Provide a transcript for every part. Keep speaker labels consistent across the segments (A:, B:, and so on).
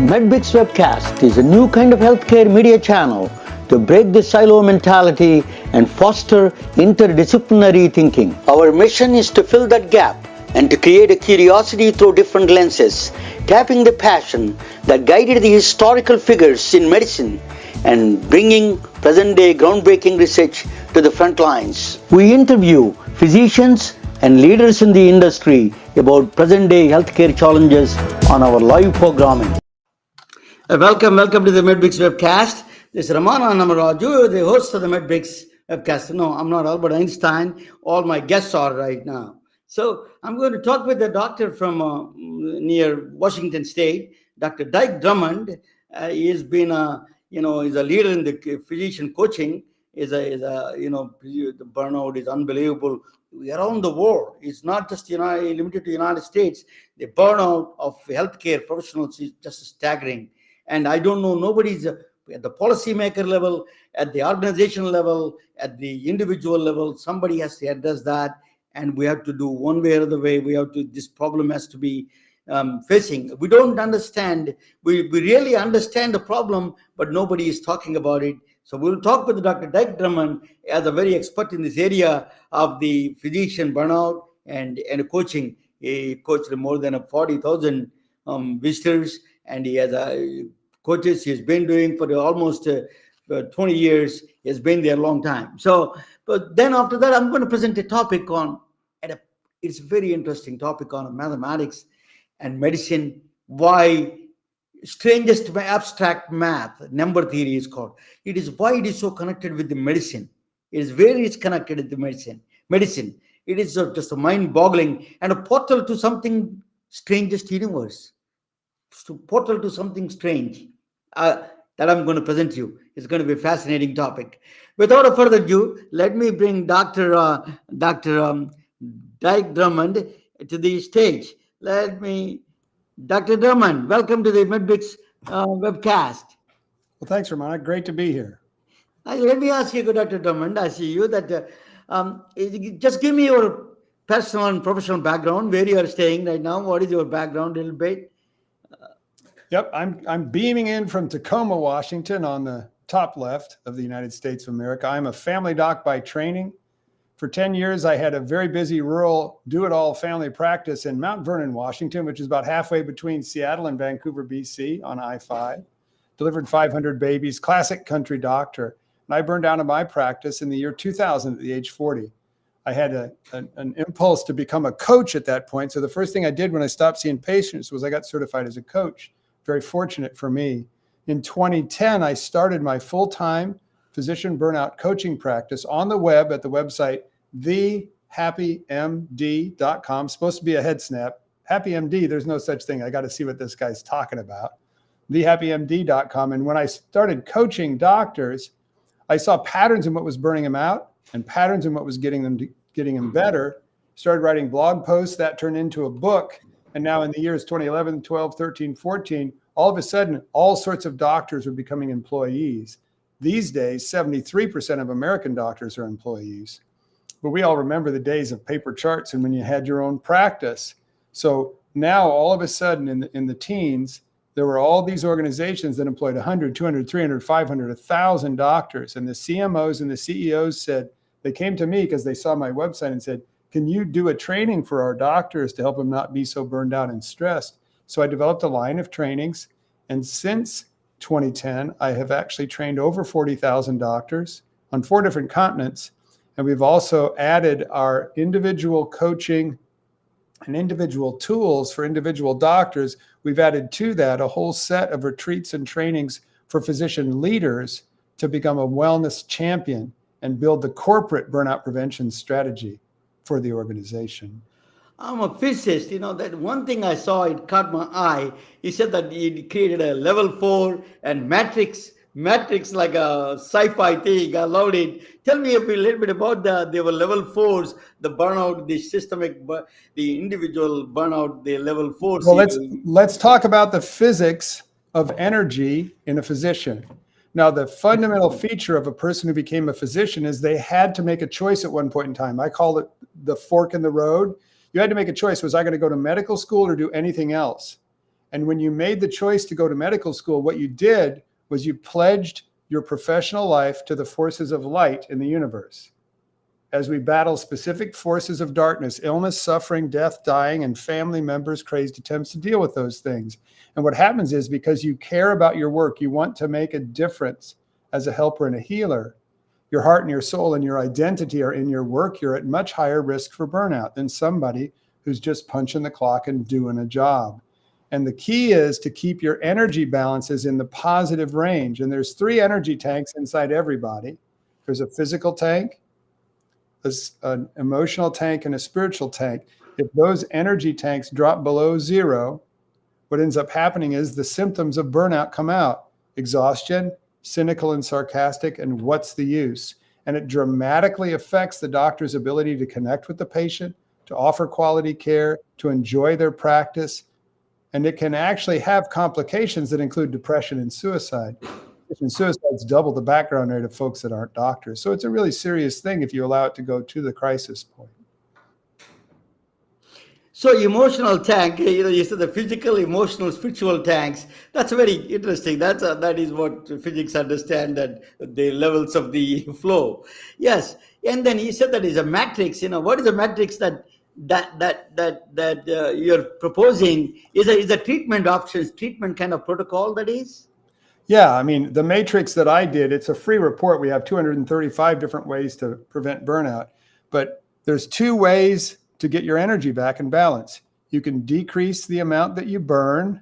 A: MedBricks webcast is a new kind of healthcare media channel to break the silo mentality and foster interdisciplinary thinking. Our mission is to fill that gap and to create a curiosity through different lenses, tapping the passion that guided the historical figures in medicine and bringing present-day groundbreaking research to the front lines. We interview physicians and leaders in the industry about present-day healthcare challenges on our live programming. Welcome to the MedBricks webcast. This is Ramana Namaraju, the host of the MedBricks webcast. No, I'm not Albert Einstein. All my guests are right now. So I'm going to talk with a doctor from near Washington State, Dr. Dike Drummond. He has been he's a leader in the physician coaching. The burnout is unbelievable around the world. It's not just limited to the United States. The burnout of healthcare professionals is just staggering. And I don't know, nobody's at the policymaker level, at the organization level, at the individual level. Somebody has to address that, and we have to do one way or the way. This problem has to be facing. We don't understand. We really understand the problem, but nobody is talking about it. So we'll talk with Dr. Dike Drummond as a very expert in this area of the physician burnout and coaching. He coached more than 40,000 visitors, and he has coaches he's been doing for almost 20 years. He has been there a long time. So, but then after that, I'm going to present a topic it's a very interesting topic on mathematics and medicine. Why strangest abstract math, number theory is called. It is why it is so connected with the medicine. It is very connected with the medicine. It is just a mind-boggling and a portal to something strangest universe. Portal to something strange that I'm going to present to you. It's going to be a fascinating topic. Without further ado, let me bring Dr. Dike Drummond to the stage. Dr. Drummond, welcome to the MedBricks webcast.
B: Well, thanks, Ramana. Great to be here.
A: Let me ask you, Dr. Drummond, I see you that just give me your personal and professional background, where you are staying right now. What is your background a little bit?
B: Yep, I'm beaming in from Tacoma, Washington, on the top left of the United States of America. I'm a family doc by training. For 10 years, I had a very busy rural do-it-all family practice in Mount Vernon, Washington, which is about halfway between Seattle and Vancouver, BC, on I-5. Delivered 500 babies, classic country doctor. And I burned out of my practice in the year 2000 at the age 40. I had an impulse to become a coach at that point. So the first thing I did when I stopped seeing patients was I got certified as a coach. Very fortunate for me. In 2010, I started my full-time physician burnout coaching practice on the web at the website, HappyMD.com. Supposed to be a head snap. HappyMD, there's no such thing. I got to see what this guy's talking about. HappyMD.com. And when I started coaching doctors, I saw patterns in what was burning them out and patterns in what was getting them better. Started writing blog posts. That turned into a book. And now in the years 2011, 12, 13, 14, all of a sudden, all sorts of doctors are becoming employees. These days, 73% of American doctors are employees. But we all remember the days of paper charts and when you had your own practice. So now all of a sudden in the teens, there were all these organizations that employed 100, 200, 300, 500, 1,000 doctors. And the CMOs and the CEOs said, they came to me because they saw my website and said, can you do a training for our doctors to help them not be so burned out and stressed? So I developed a line of trainings. And since 2010, I have actually trained over 40,000 doctors on 4 different continents. And we've also added our individual coaching and individual tools for individual doctors. We've added to that a whole set of retreats and trainings for physician leaders to become a wellness champion and build the corporate burnout prevention strategy for the organization.
A: I'm a physicist. That one thing I saw, it caught my eye. He said that he created a level 4 and matrix like a sci-fi thing. I loved it. Tell me a little bit about they were level 4s, the burnout, the systemic, the individual burnout, the level 4s.
B: Well, let's talk about the physics of energy in a physician. Now, the fundamental feature of a person who became a physician is they had to make a choice at one point in time. I call it the fork in the road. You had to make a choice. Was I going to go to medical school or do anything else? And when you made the choice to go to medical school, what you did was you pledged your professional life to the forces of light in the universe. As we battle specific forces of darkness, illness, suffering, death, dying, and family members' crazed attempts to deal with those things. And what happens is, because you care about your work, you want to make a difference as a helper and a healer, your heart and your soul and your identity are in your work, you're at much higher risk for burnout than somebody who's just punching the clock and doing a job. And the key is to keep your energy balances in the positive range. And there's 3 energy tanks inside everybody. There's a physical tank, an emotional tank, and a spiritual tank. If those energy tanks drop below 0, what ends up happening is the symptoms of burnout come out: exhaustion, cynical and sarcastic, and what's the use? And it dramatically affects the doctor's ability to connect with the patient, to offer quality care, to enjoy their practice. And it can actually have complications that include depression and suicide. And suicides double the background rate of folks that aren't doctors. So it's a really serious thing if you allow it to go to the crisis point.
C: So emotional tank, you said the physical, emotional, spiritual tanks. That's very interesting. That is what physics understand, that the levels of the flow. Yes, and then he said that is a matrix. What is the matrix that you're proposing? Is a treatment options, treatment kind of protocol that is?
B: Yeah, I mean, the matrix that I did, it's a free report. We have 235 different ways to prevent burnout, but there's 2 ways to get your energy back in balance. You can decrease the amount that you burn,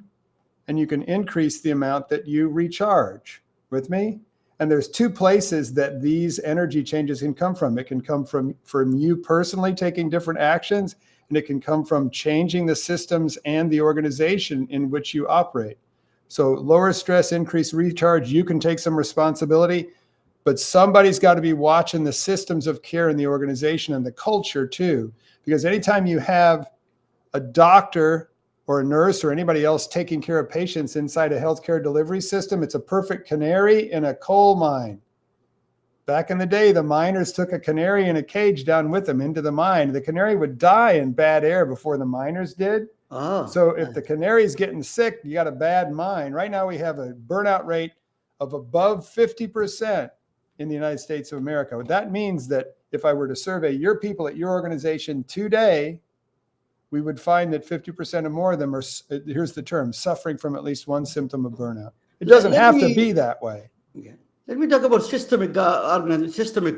B: and you can increase the amount that you recharge. With me? And there's 2 places that these energy changes can come from. It can come from you personally taking different actions, and it can come from changing the systems and the organization in which you operate. So lower stress, increase recharge, you can take some responsibility, but somebody's got to be watching the systems of care in the organization and the culture too. Because anytime you have a doctor or a nurse or anybody else taking care of patients inside a healthcare delivery system, it's a perfect canary in a coal mine. Back in the day, the miners took a canary in a cage down with them into the mine. The canary would die in bad air before the miners did.
C: Oh.
B: So if the canary's getting sick, you got a bad mine. Right now we have a burnout rate of above 50% in the United States of America. That means that if I were to survey your people at your organization today, we would find that 50% or more of them are, here's the term, suffering from at least one symptom of burnout. It doesn't have to be that way.
C: Yeah. Let me talk about systemic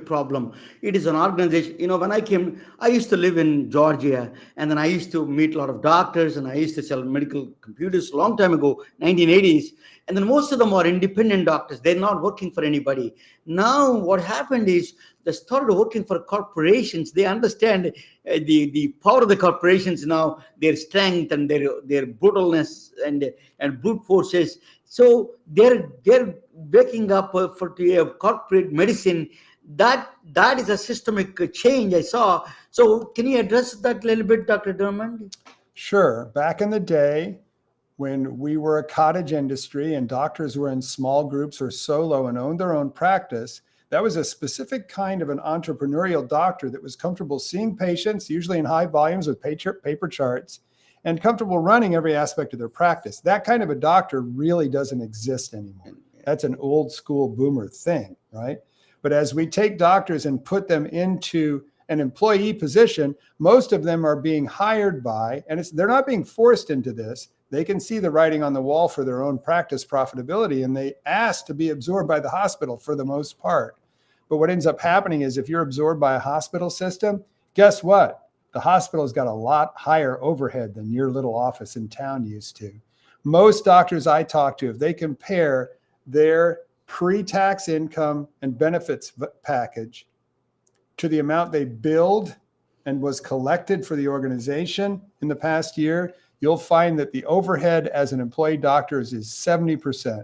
C: problem. It is an organization. When I came, I used to live in Georgia, and then I used to meet a lot of doctors, and I used to sell medical computers a long time ago, 1980s. And then most of them are independent doctors. They're not working for anybody. Now what happened is they started working for corporations. They understand the power of the corporations now, their strength and their brutalness and brute forces. So they're waking up for corporate medicine. That is a systemic change I saw. So can you address that a little bit, Dr. Drummond?
B: Sure. Back in the day, when we were a cottage industry and doctors were in small groups or solo and owned their own practice, that was a specific kind of an entrepreneurial doctor that was comfortable seeing patients, usually in high volumes with paper charts, and comfortable running every aspect of their practice. That kind of a doctor really doesn't exist anymore. That's an old school boomer thing, right? But as we take doctors and put them into an employee position, most of them are being hired by, and they're not being forced into this. They can see the writing on the wall for their own practice profitability, and they ask to be absorbed by the hospital for the most part. But what ends up happening is if you're absorbed by a hospital system, guess what? The hospital's got a lot higher overhead than your little office in town used to. Most doctors I talk to, if they compare their pre-tax income and benefits package to the amount they billed and was collected for the organization in the past year, you'll find that the overhead as an employee doctor is 70%.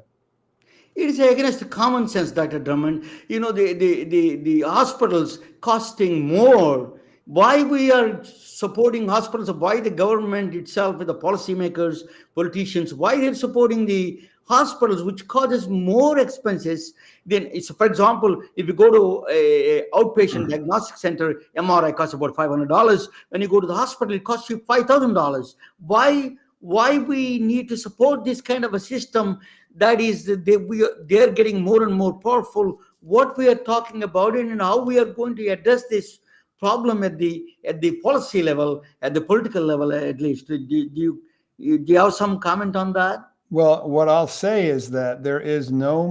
C: It is against the common sense, Dr. Drummond. The hospitals costing more. Why we are supporting hospitals, why the government itself, with the policymakers, politicians, why they're supporting the hospitals, which causes more expenses than, for example, if you go to a outpatient diagnostic center, MRI costs about $500. When you go to the hospital, it costs you $5,000. Why why we need to support this kind of a system that is they're getting more and more powerful, what we are talking about it, and how we are going to address this problem at the policy level, at the political level at least. Do you have some comment on that?
B: Well, what I'll say is that there is no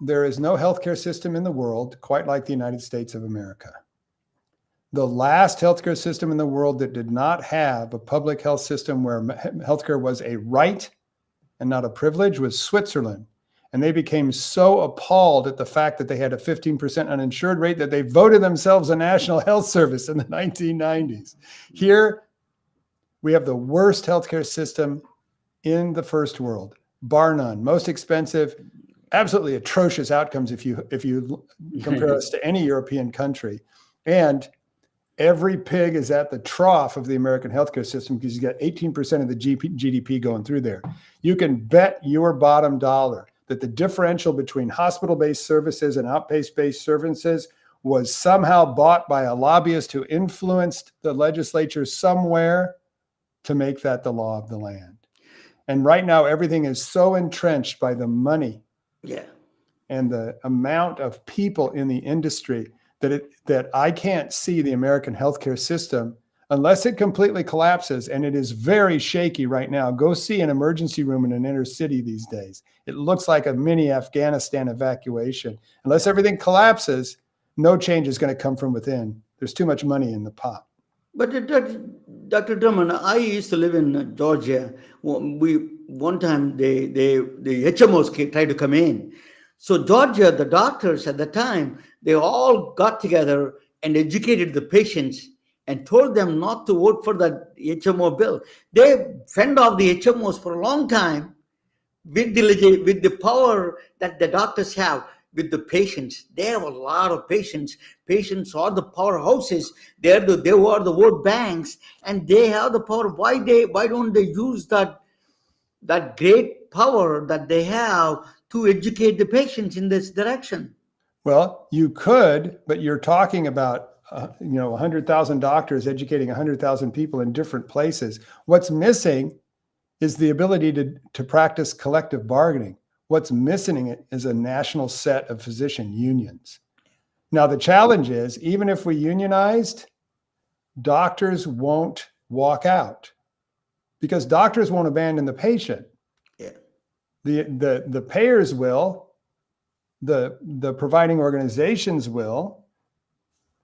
B: healthcare system in the world quite like the United States of America. The last healthcare system in the world that did not have a public health system where healthcare was a right and not a privilege was Switzerland. And they became so appalled at the fact that they had a 15% uninsured rate that they voted themselves a national health service in the 1990s. Here, we have the worst healthcare system in the first world, bar none. Most expensive, absolutely atrocious outcomes if you compare us to any European country. And every pig is at the trough of the American healthcare system because you got 18% of the GDP going through there. You can bet your bottom dollar that the differential between hospital-based services and outpatient-based services was somehow bought by a lobbyist who influenced the legislature somewhere to make that the law of the land. And right now, everything is so entrenched by the money and the amount of people in the industry that I can't see the American healthcare system unless it completely collapses, and it is very shaky right now. Go see an emergency room in an inner city these days. It looks like a mini Afghanistan evacuation. Unless everything collapses, no change is going to come from within. There's too much money in the pot.
C: But Dr. Drummond, I used to live in Georgia. One time the HMOs tried to come in. So Georgia, the doctors at the time, they all got together and educated the patients and told them not to vote for the HMO bill. They fend off the HMOs for a long time with the power that the doctors have with the patients. They have a lot of patients. Patients are the powerhouses. They are the vote banks, and they have the power. Why don't they use that great power that they have to educate the patients in this direction?
B: Well, you could, but you're talking about 100,000 doctors educating 100,000 people in different places. What's missing is the ability to practice collective bargaining. What's missing is a national set of physician unions. Now, the challenge is, even if we unionized, doctors won't walk out because doctors won't abandon the patient.
C: Yeah.
B: The payers will, the providing organizations will.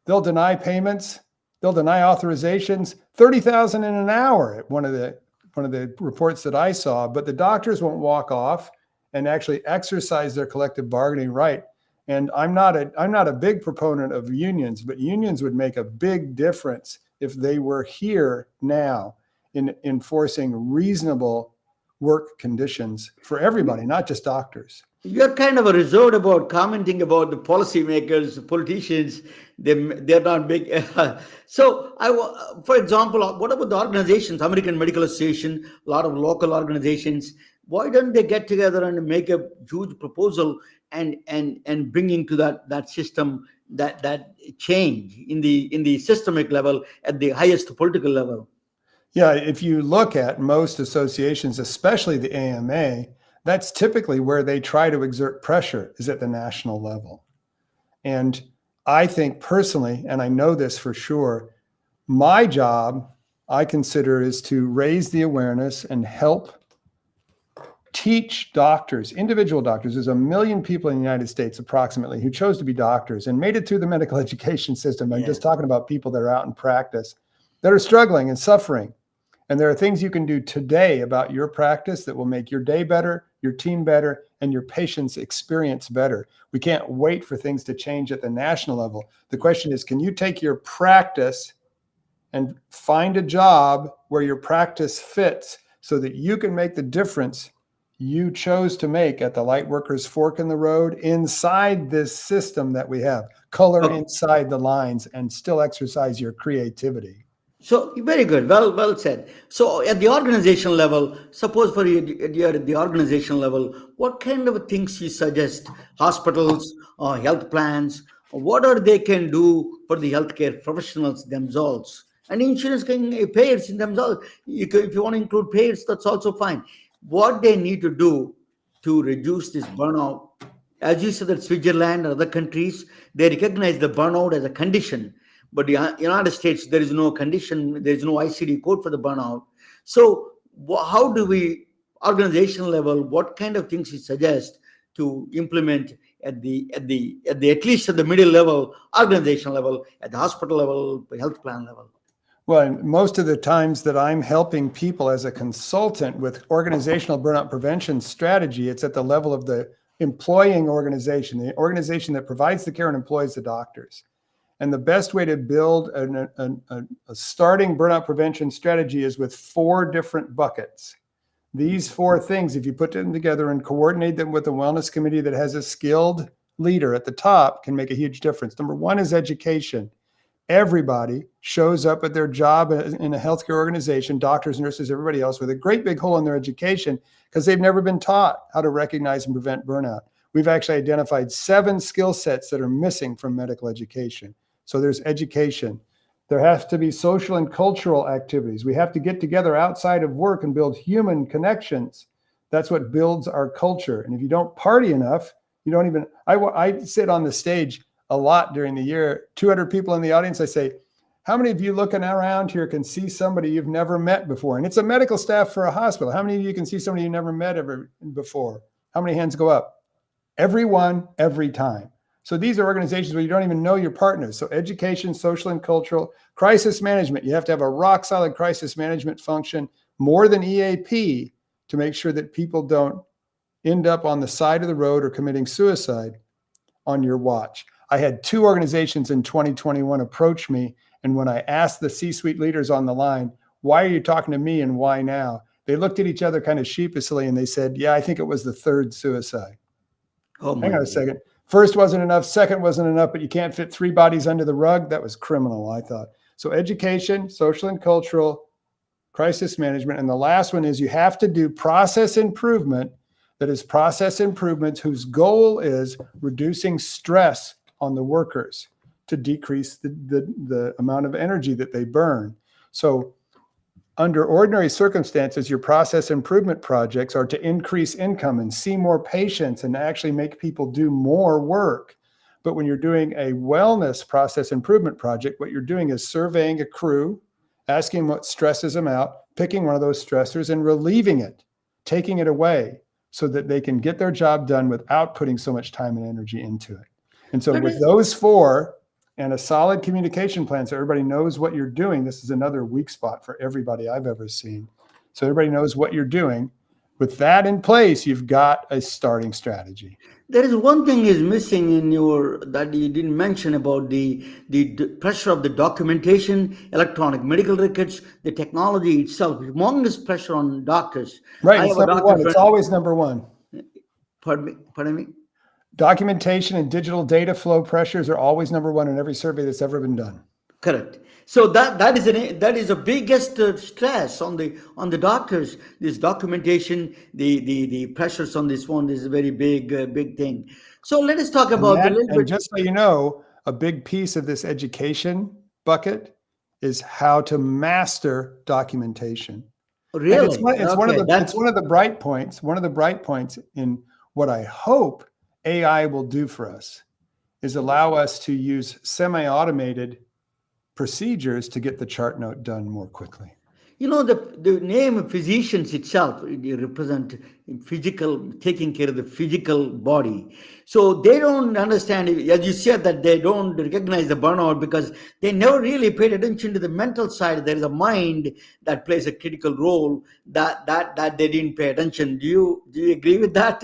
B: They'll deny payments. They'll deny authorizations. 30,000 in an hour at one of the reports that I saw. But the doctors won't walk off and actually exercise their collective bargaining right. And I'm not a big proponent of unions, but unions would make a big difference if they were here now in enforcing reasonable work conditions for everybody, not just doctors.
C: You're kind of a resort about commenting about the policymakers, the politicians. They're not big. So, for example, what about the organizations, American Medical Association, a lot of local organizations? Why don't they get together and make a huge proposal and bringing to that system that change in the systemic level at the highest political level?
B: Yeah, if you look at most associations, especially the AMA, that's typically where they try to exert pressure, is at the national level. And I think personally, and I know this for sure, my job, I consider, is to raise the awareness and help teach doctors, individual doctors. There's 1 million people in the United States approximately who chose to be doctors and made it through the medical education system. I'm just talking about people that are out in practice that are struggling and suffering. And there are things you can do today about your practice that will make your day better, your team better, and your patient's experience better. We can't wait for things to change at the national level. The question is, can you take your practice and find a job where your practice fits so that you can make the difference you chose to make at the Lightworkers Fork in the Road inside this system that we have? Color inside the lines and still exercise your creativity.
C: So very good. Well said. So at the organizational level, suppose for you at the organizational level, what kind of things you suggest hospitals or health plans, what are they can do for the healthcare professionals themselves And insurance can payers in themselves. If you want to include payers, that's also fine. What they need to do to reduce this burnout, as you said, that Switzerland and other countries, they recognize the burnout as a condition. But the United States, there is no condition, there is no ICD code for the burnout. So how do we, organizational level, what kind of things you suggest to implement at least at the middle level, organizational level, at the hospital level, health plan level?
B: Well, and most of the times that I'm helping people as a consultant with organizational burnout prevention strategy, it's at the level of the employing organization, the organization that provides the care and employs the doctors. And the best way to build a starting burnout prevention strategy is with 4 different buckets. These 4 things, if you put them together and coordinate them with a wellness committee that has a skilled leader at the top, can make a huge difference. Number 1 is education. Everybody shows up at their job in a healthcare organization, doctors, nurses, everybody else, with a great big hole in their education because they've never been taught how to recognize and prevent burnout. We've actually identified 7 skill sets that are missing from medical education. So there's education. There has to be social and cultural activities. We have to get together outside of work and build human connections. That's what builds our culture. And if you don't party enough, you don't even, I sit on the stage a lot during the year, 200 people in the audience. I say, how many of you looking around here can see somebody you've never met before? And it's a medical staff for a hospital. How many of you can see somebody you never met ever before? How many hands go up? Everyone, every time. So these are organizations where you don't even know your partners. So education, social and cultural, crisis management. You have to have a rock solid crisis management function, more than EAP, to make sure that people don't end up on the side of the road or committing suicide on your watch. I had 2 organizations in 2021 approach me. And when I asked the C-suite leaders on the line, why are you talking to me and why now? They looked at each other kind of sheepishly and they said, yeah, I think it was the 3rd suicide.
C: Oh,
B: hang on a second. First wasn't enough. Second wasn't enough, but you can't fit 3 bodies under the rug. That was criminal, I thought. So education, social and cultural, crisis management. And the last one is you have to do process improvement. That is process improvements whose goal is reducing stress on the workers to decrease the amount of energy that they burn. So under ordinary circumstances, your process improvement projects are to increase income and see more patients and actually make people do more work. But when you're doing a wellness process improvement project, what you're doing is surveying a crew, asking what stresses them out, picking one of those stressors and relieving it, taking it away so that they can get their job done without putting so much time and energy into it. And so with those 4 and a solid communication plan so everybody knows what you're doing, this is another weak spot for everybody I've ever seen. So everybody knows what you're doing. With that in place, you've got a starting strategy.
C: There is one thing is missing in your, that you didn't mention about the pressure of the documentation, electronic medical records, the technology itself, humongous pressure on doctors.
B: Right, it's number 1. It's always number 1.
C: Pardon me?
B: Documentation and digital data flow pressures are always number 1 in every survey that's ever been done.
C: Correct. So that is the biggest stress on the doctors. This documentation, the pressures on this one is a very big thing. So let us talk about
B: just so you know, a big piece of this education bucket is how to master documentation.
C: Really,
B: it's one of the bright points. One of the bright points in what I hope AI will do for us is allow us to use semi-automated procedures to get the chart note done more quickly.
C: You know, the name physicians itself, they represent physical, taking care of the physical body. So they don't understand, as you said, that they don't recognize the burnout because they never really paid attention to the mental side. There is a mind that plays a critical role that they didn't pay attention. Do you agree with that?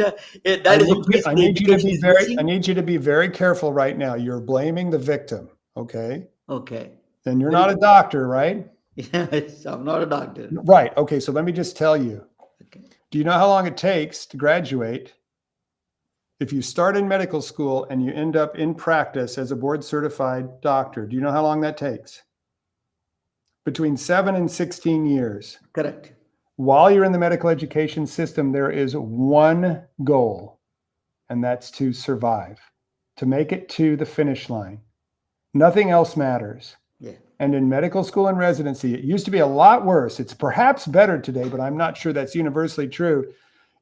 B: I need you to be very careful right now. You're blaming the victim. Okay.
C: Okay.
B: Then you're not a doctor, right?
C: Yes, I'm not a doctor.
B: Right. Okay. So let me just tell you.
C: Okay.
B: Do you know how long it takes to graduate? If you start in medical school and you end up in practice as a board certified doctor, do you know how long that takes? Between 7 and 16 years.
C: Correct.
B: While you're in the medical education system, there is one goal, and that's to survive, to make it to the finish line. Nothing else matters.
C: Yeah.
B: and in medical school and residency, it used to be a lot worse. It's perhaps better today, but I'm not sure that's universally true.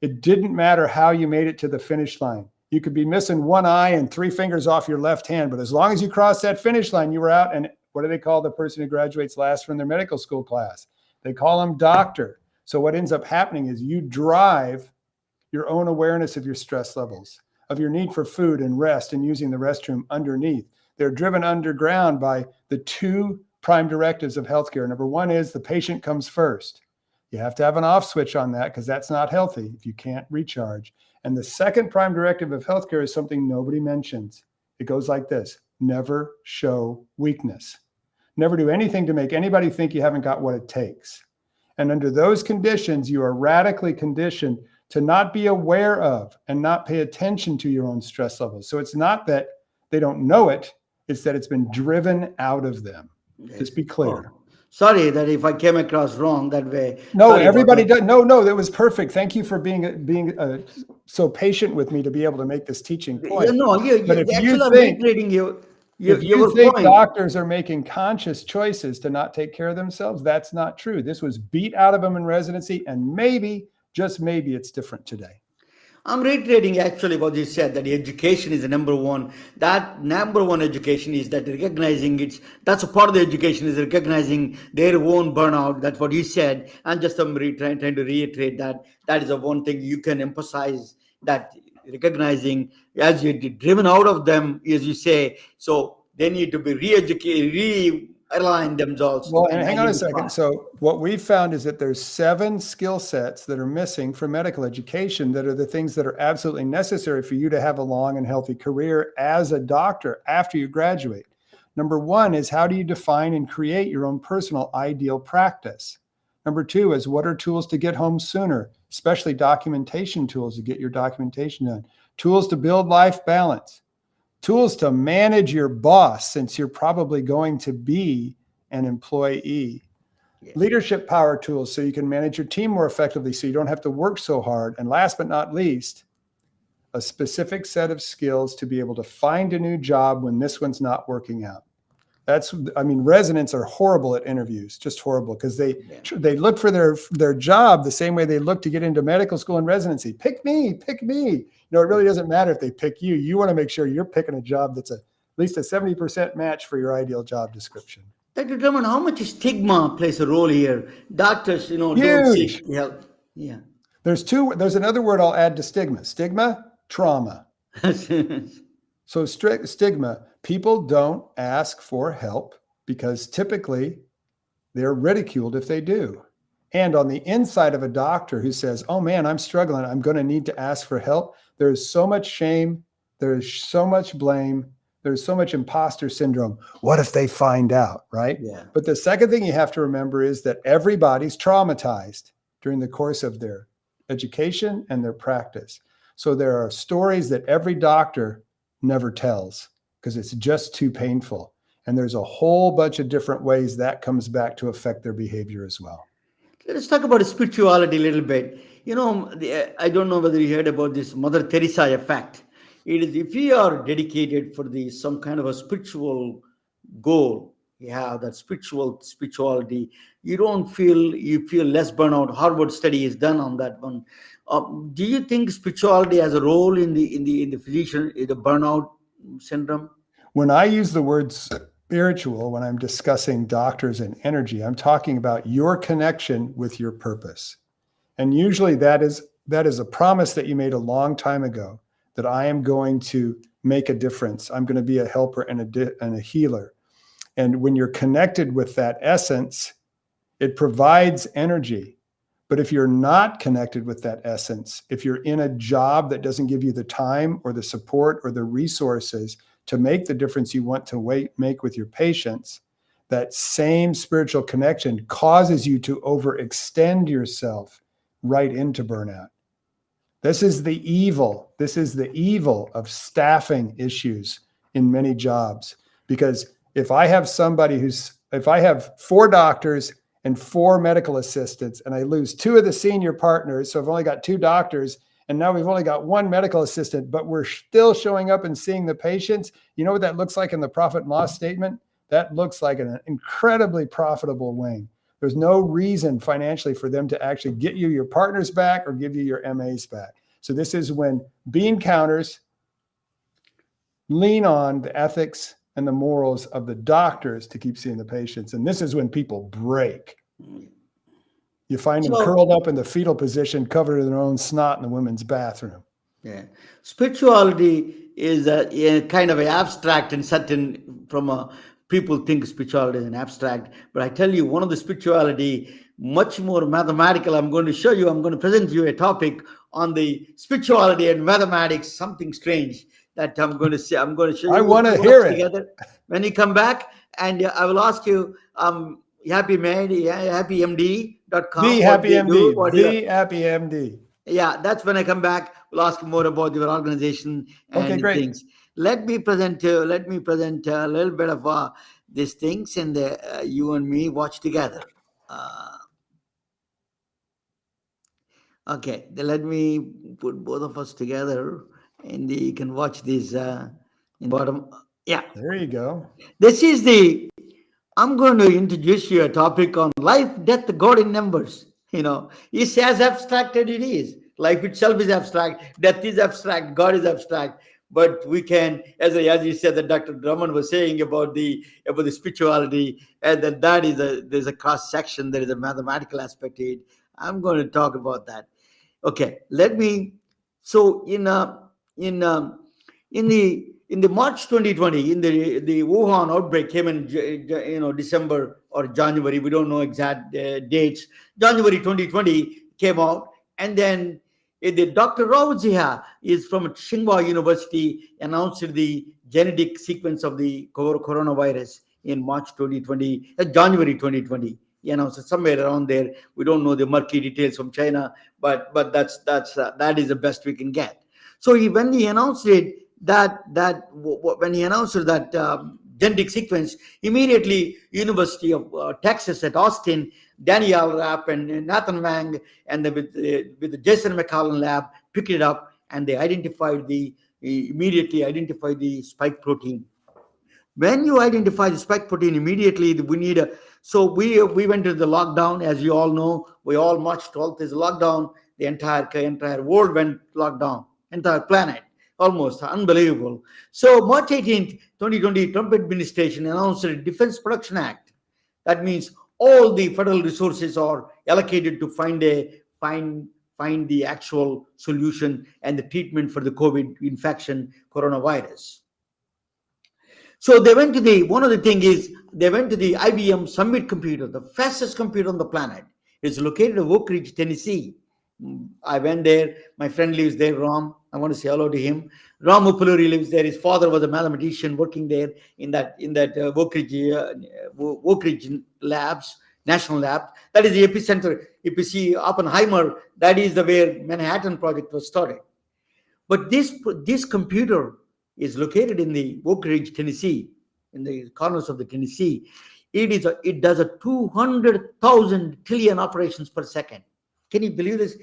B: It didn't matter how you made it to the finish line. You could be missing one eye and 3 fingers off your left hand, but as long as you crossed that finish line, you were out. And what do they call the person who graduates last from their medical school class? They call them doctor. So what ends up happening is you drive your own awareness of your stress levels, of your need for food and rest and using the restroom underneath. They're driven underground by the 2 prime directives of healthcare. Number 1 is the patient comes first. You have to have an off switch on that because that's not healthy if you can't recharge. And the second prime directive of healthcare is something nobody mentions. It goes like this: never show weakness. Never do anything to make anybody think you haven't got what it takes. And under those conditions, you are radically conditioned to not be aware of and not pay attention to your own stress levels. So it's not that they don't know it, it's that it's been driven out of them. Just be clear.
C: Oh, sorry that if I came across wrong that way.
B: No,
C: Sorry
B: everybody
C: about
B: does. No, that was perfect. Thank you for being so patient with me to be able to make this teaching
C: that.
B: point.
C: No,
B: But if
C: actually
B: you
C: I'm
B: think,
C: reiterating your
B: think
C: point.
B: doctors are making conscious choices to not take care of themselves, that's not true. This was beat out of them in residency, and maybe, just maybe, it's different today.
C: I'm reiterating actually what you said, that education is the number one. That number one education is that recognizing that's a part of the education, is recognizing their own burnout. That's what you said. And just I'm trying to reiterate that is the one thing you can emphasize, that recognizing as you're driven out of them, as you say, so they need to be re-educated, realign themselves.
B: Well, and hang on a second. So what we found is that there's 7 skill sets that are missing from medical education that are the things that are absolutely necessary for you to have a long and healthy career as a doctor after you graduate. Number 1 is, how do you define and create your own personal ideal practice? Number 2 is, what are tools to get home sooner, especially documentation tools to get your documentation done, tools to build life balance, tools to manage your boss, since you're probably going to be an employee. Yeah. Leadership power tools so you can manage your team more effectively so you don't have to work so hard. And last but not least, a specific set of skills to be able to find a new job when this one's not working out. Residents are horrible at interviews, just horrible, because they look for their job the same way they look to get into medical school and residency. Pick me, pick me. No, it really doesn't matter if they pick you. You want to make sure you're picking a job that's at least a 70% match for your ideal job description.
C: Dr. Drummond, how much stigma plays a role here? Doctors, don't seek help. Yeah.
B: There's another word I'll add to stigma. Stigma, trauma. So stigma, people don't ask for help because typically they're ridiculed if they do. And on the inside of a doctor who says, oh man, I'm struggling, I'm going to need to ask for help, there's so much shame, there's so much blame, there's so much imposter syndrome. What if they find out, right?
C: Yeah.
B: But the second thing you have to remember is that everybody's traumatized during the course of their education and their practice. So there are stories that every doctor never tells because it's just too painful. And there's a whole bunch of different ways that comes back to affect their behavior as well.
C: Let's talk about spirituality a little bit. I don't know whether you heard about this Mother Teresa effect. It is, if you are dedicated for some kind of a spiritual goal, you have that spirituality, you feel less burnout. Harvard study is done on that one. Do you think spirituality has a role in the physician, in the burnout syndrome?
B: When I use the word spiritual, when I'm discussing doctors and energy, I'm talking about your connection with your purpose. And usually that is a promise that you made a long time ago, that I am going to make a difference. I'm going to be a helper and a healer. And when you're connected with that essence, it provides energy. But if you're not connected with that essence, if you're in a job that doesn't give you the time or the support or the resources to make the difference you want to make with your patients, that same spiritual connection causes you to overextend yourself right into burnout. This is the evil. This is the evil of staffing issues in many jobs. Because if I have 4 doctors and 4 medical assistants, and I lose 2 of the senior partners, so I've only got 2 doctors, and now we've only got 1 medical assistant, but we're still showing up and seeing the patients. You know what that looks like in the profit and loss statement? that looks like an incredibly profitable wing. There's no reason financially for them to actually get you your partners back or give you your MAs back. So this is when bean counters lean on the ethics and the morals of the doctors to keep seeing the patients. And this is when people break. You find them curled up in the fetal position, covered in their own snot in the women's bathroom.
C: Yeah. Spirituality is a kind of an abstract and certain from a people think spirituality is an abstract, but I tell you, one of the spirituality much more mathematical. I'm going to present you a topic on the spirituality and mathematics, something strange that I'm going to say. I'm going to show you.
B: I want to hear it
C: together when you come back, and I will ask you, HappyMD, HappyMD.com.
B: The HappyMD, the HappyMD.
C: Yeah, that's when I come back. We'll ask more about your organization and things. Let me present a little bit of these things, and you and me watch together. Okay, then let me put both of us together, and you can watch this in bottom. Yeah,
B: there you go.
C: This is I'm going to introduce you a topic on life, death, God in numbers. It's as abstract as it is. Life itself is abstract, death is abstract, God is abstract. But we can, as you said, that Dr. Drummond was saying about the spirituality, and there's a cross section, there is a mathematical aspect to it. I'm going to talk about that. Okay, let me. So in the March 2020, in the Wuhan outbreak came in December or January. We don't know exact dates. January 2020 came out, and then the Dr. Rao Jia is from Tsinghua University, announced the genetic sequence of the coronavirus in March 2020, January 2020. He announced it somewhere around there. We don't know the murky details from China, but that is the best we can get. So when he announced it, that genetic sequence, immediately University of Texas at Austin, Daniel Rapp and Nathan Wang, and with the Jason McCollum lab picked it up, and they immediately identified the spike protein. When you identify the spike protein, immediately we went to the lockdown. As you all know, March 12th is lockdown. The entire world went lockdown, entire planet. Almost unbelievable. So March 18th, 2020, Trump administration announced a Defense Production Act. That means all the federal resources are allocated to find the actual solution and the treatment for the COVID infection, coronavirus. So they went to the IBM Summit computer, the fastest computer on the planet. It's located in Oak Ridge, Tennessee. I went there. My friend lives there, Ram. I want to say hello to him. Ram Upaluri lives there. His father was a mathematician working there in that Oak Ridge labs, national lab. That is the epicenter. If you see Oppenheimer, that is where Manhattan Project was started. But this computer is located in the Oak Ridge, Tennessee, in the corners of the Tennessee. It does 200,000 trillion operations per second. Can you believe this?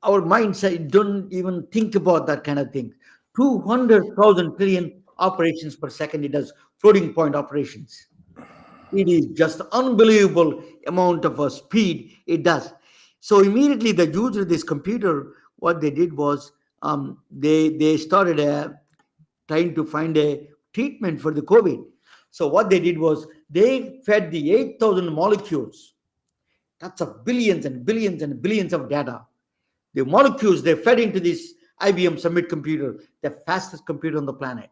C: Our minds don't even think about that kind of thing. 200,000 trillion operations per second. It does floating point operations. It is just unbelievable amount of speed it does. So immediately the user of this computer, what they did was they started trying to find a treatment for the COVID. So what they did was they fed the 8,000 molecules. That's billions and billions and billions of data. The molecules they fed into this IBM Summit computer, the fastest computer on the planet.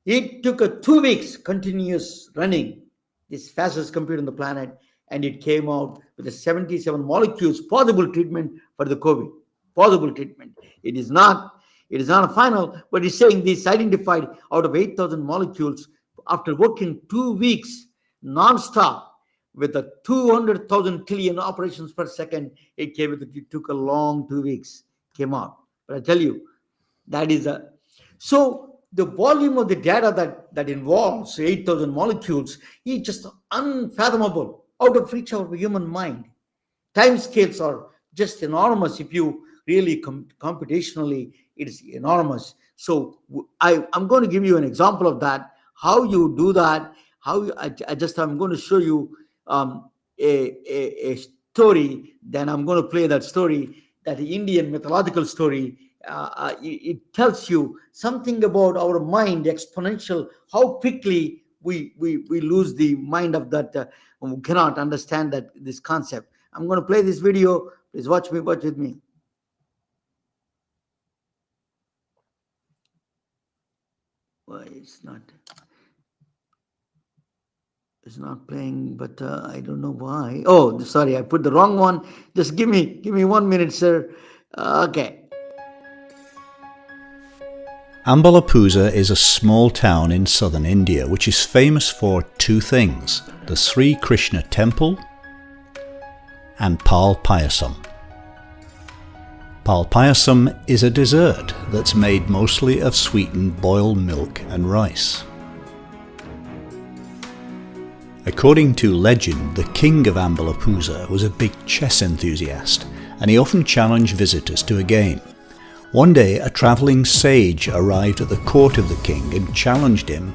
C: It took 2 weeks continuous running, this fastest computer on the planet, and it came out with the 77 molecules, possible treatment for the COVID. Possible treatment. It is not a final, but it's saying this identified out of 8,000 molecules after working 2 weeks non-stop with 200,000 trillion operations per second. It took a long 2 weeks, came out. But I tell you, that is so the volume of the data that involves 8,000 molecules is just unfathomable, out of reach of the human mind. Time scales are just enormous. If you really computationally, it is enormous. So I'm going to give you an example of that, how you do that, I'm going to show you a story. Then I'm going to play that story, that Indian mythological story. It tells you something about our mind, exponential, how quickly we lose the mind of that, who cannot understand that this concept. I'm going to play this video. Please watch with me. Why it's not playing, but I don't know why. Oh, sorry, I put the wrong one. Just give me 1 minute, sir. Okay.
D: Ambalapuzha is a small town in southern India which is famous for two things: the Sri Krishna temple and Pal Payasam. Pal Payasam is a dessert that's made mostly of sweetened boiled milk and rice. According to legend, the king of Ambalapuzha was a big chess enthusiast, and he often challenged visitors to a game. One day, a travelling sage arrived at the court of the king and challenged him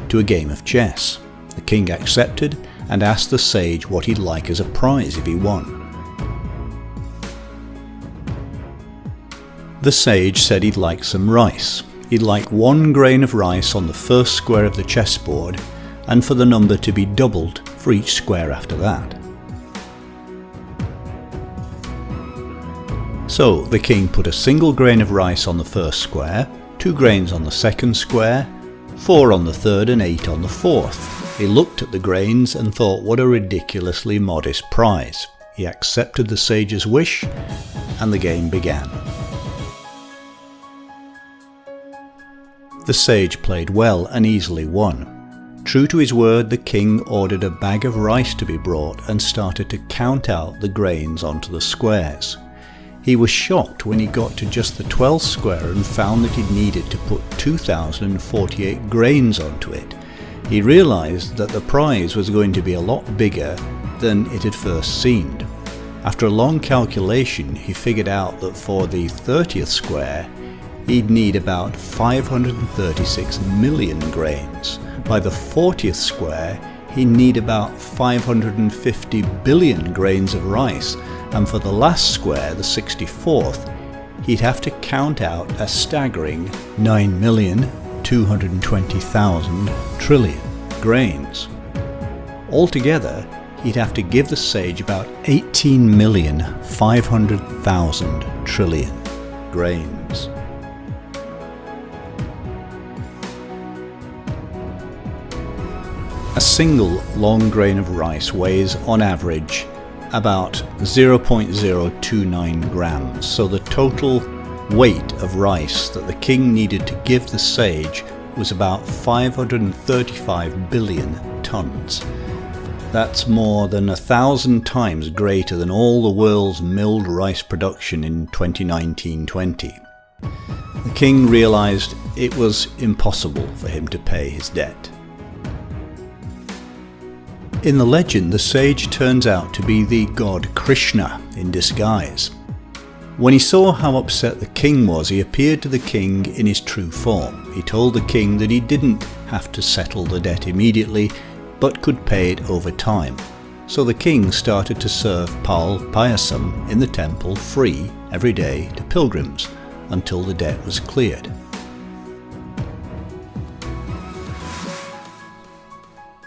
D: to a game of chess. The king accepted and asked the sage what he'd like as a prize if he won. The sage said he'd like some rice. He'd like 1 grain of rice on the first square of the chessboard, and for the number to be doubled for each square after that. So the king put a single grain of rice on the first square, 2 grains on the second square, 4 on the third and 8 on the fourth. He looked at the grains and thought, what a ridiculously modest prize. He accepted the sage's wish, and the game began. The sage played well and easily won. True to his word, the king ordered a bag of rice to be brought and started to count out the grains onto the squares. He was shocked when he got to just the 12th square and found that he needed to put 2,048 grains onto it. He realized that the prize was going to be a lot bigger than it had first seemed. After a long calculation, he figured out that for the 30th square, he'd need about 536 million grains. By the 40th square, he'd need about 550 billion grains of rice, and for the last square, the 64th, he'd have to count out a staggering 9,220,000 trillion grains. Altogether, he'd have to give the sage about 18,500,000 trillion grains. A single long grain of rice weighs, on average, about 0.029 grams, so the total weight of rice that the king needed to give the sage was about 535 billion tons. That's more than 1,000 times greater than all the world's milled rice production in 2019-20. The king realized it was impossible for him to pay his debt. In the legend, the sage turns out to be the god Krishna in disguise. When he saw how upset the king was, he appeared to the king in his true form. He told the king that he didn't have to settle the debt immediately, but could pay it over time. So the king started to serve Pal Payasam in the temple free every day to pilgrims until the debt was cleared.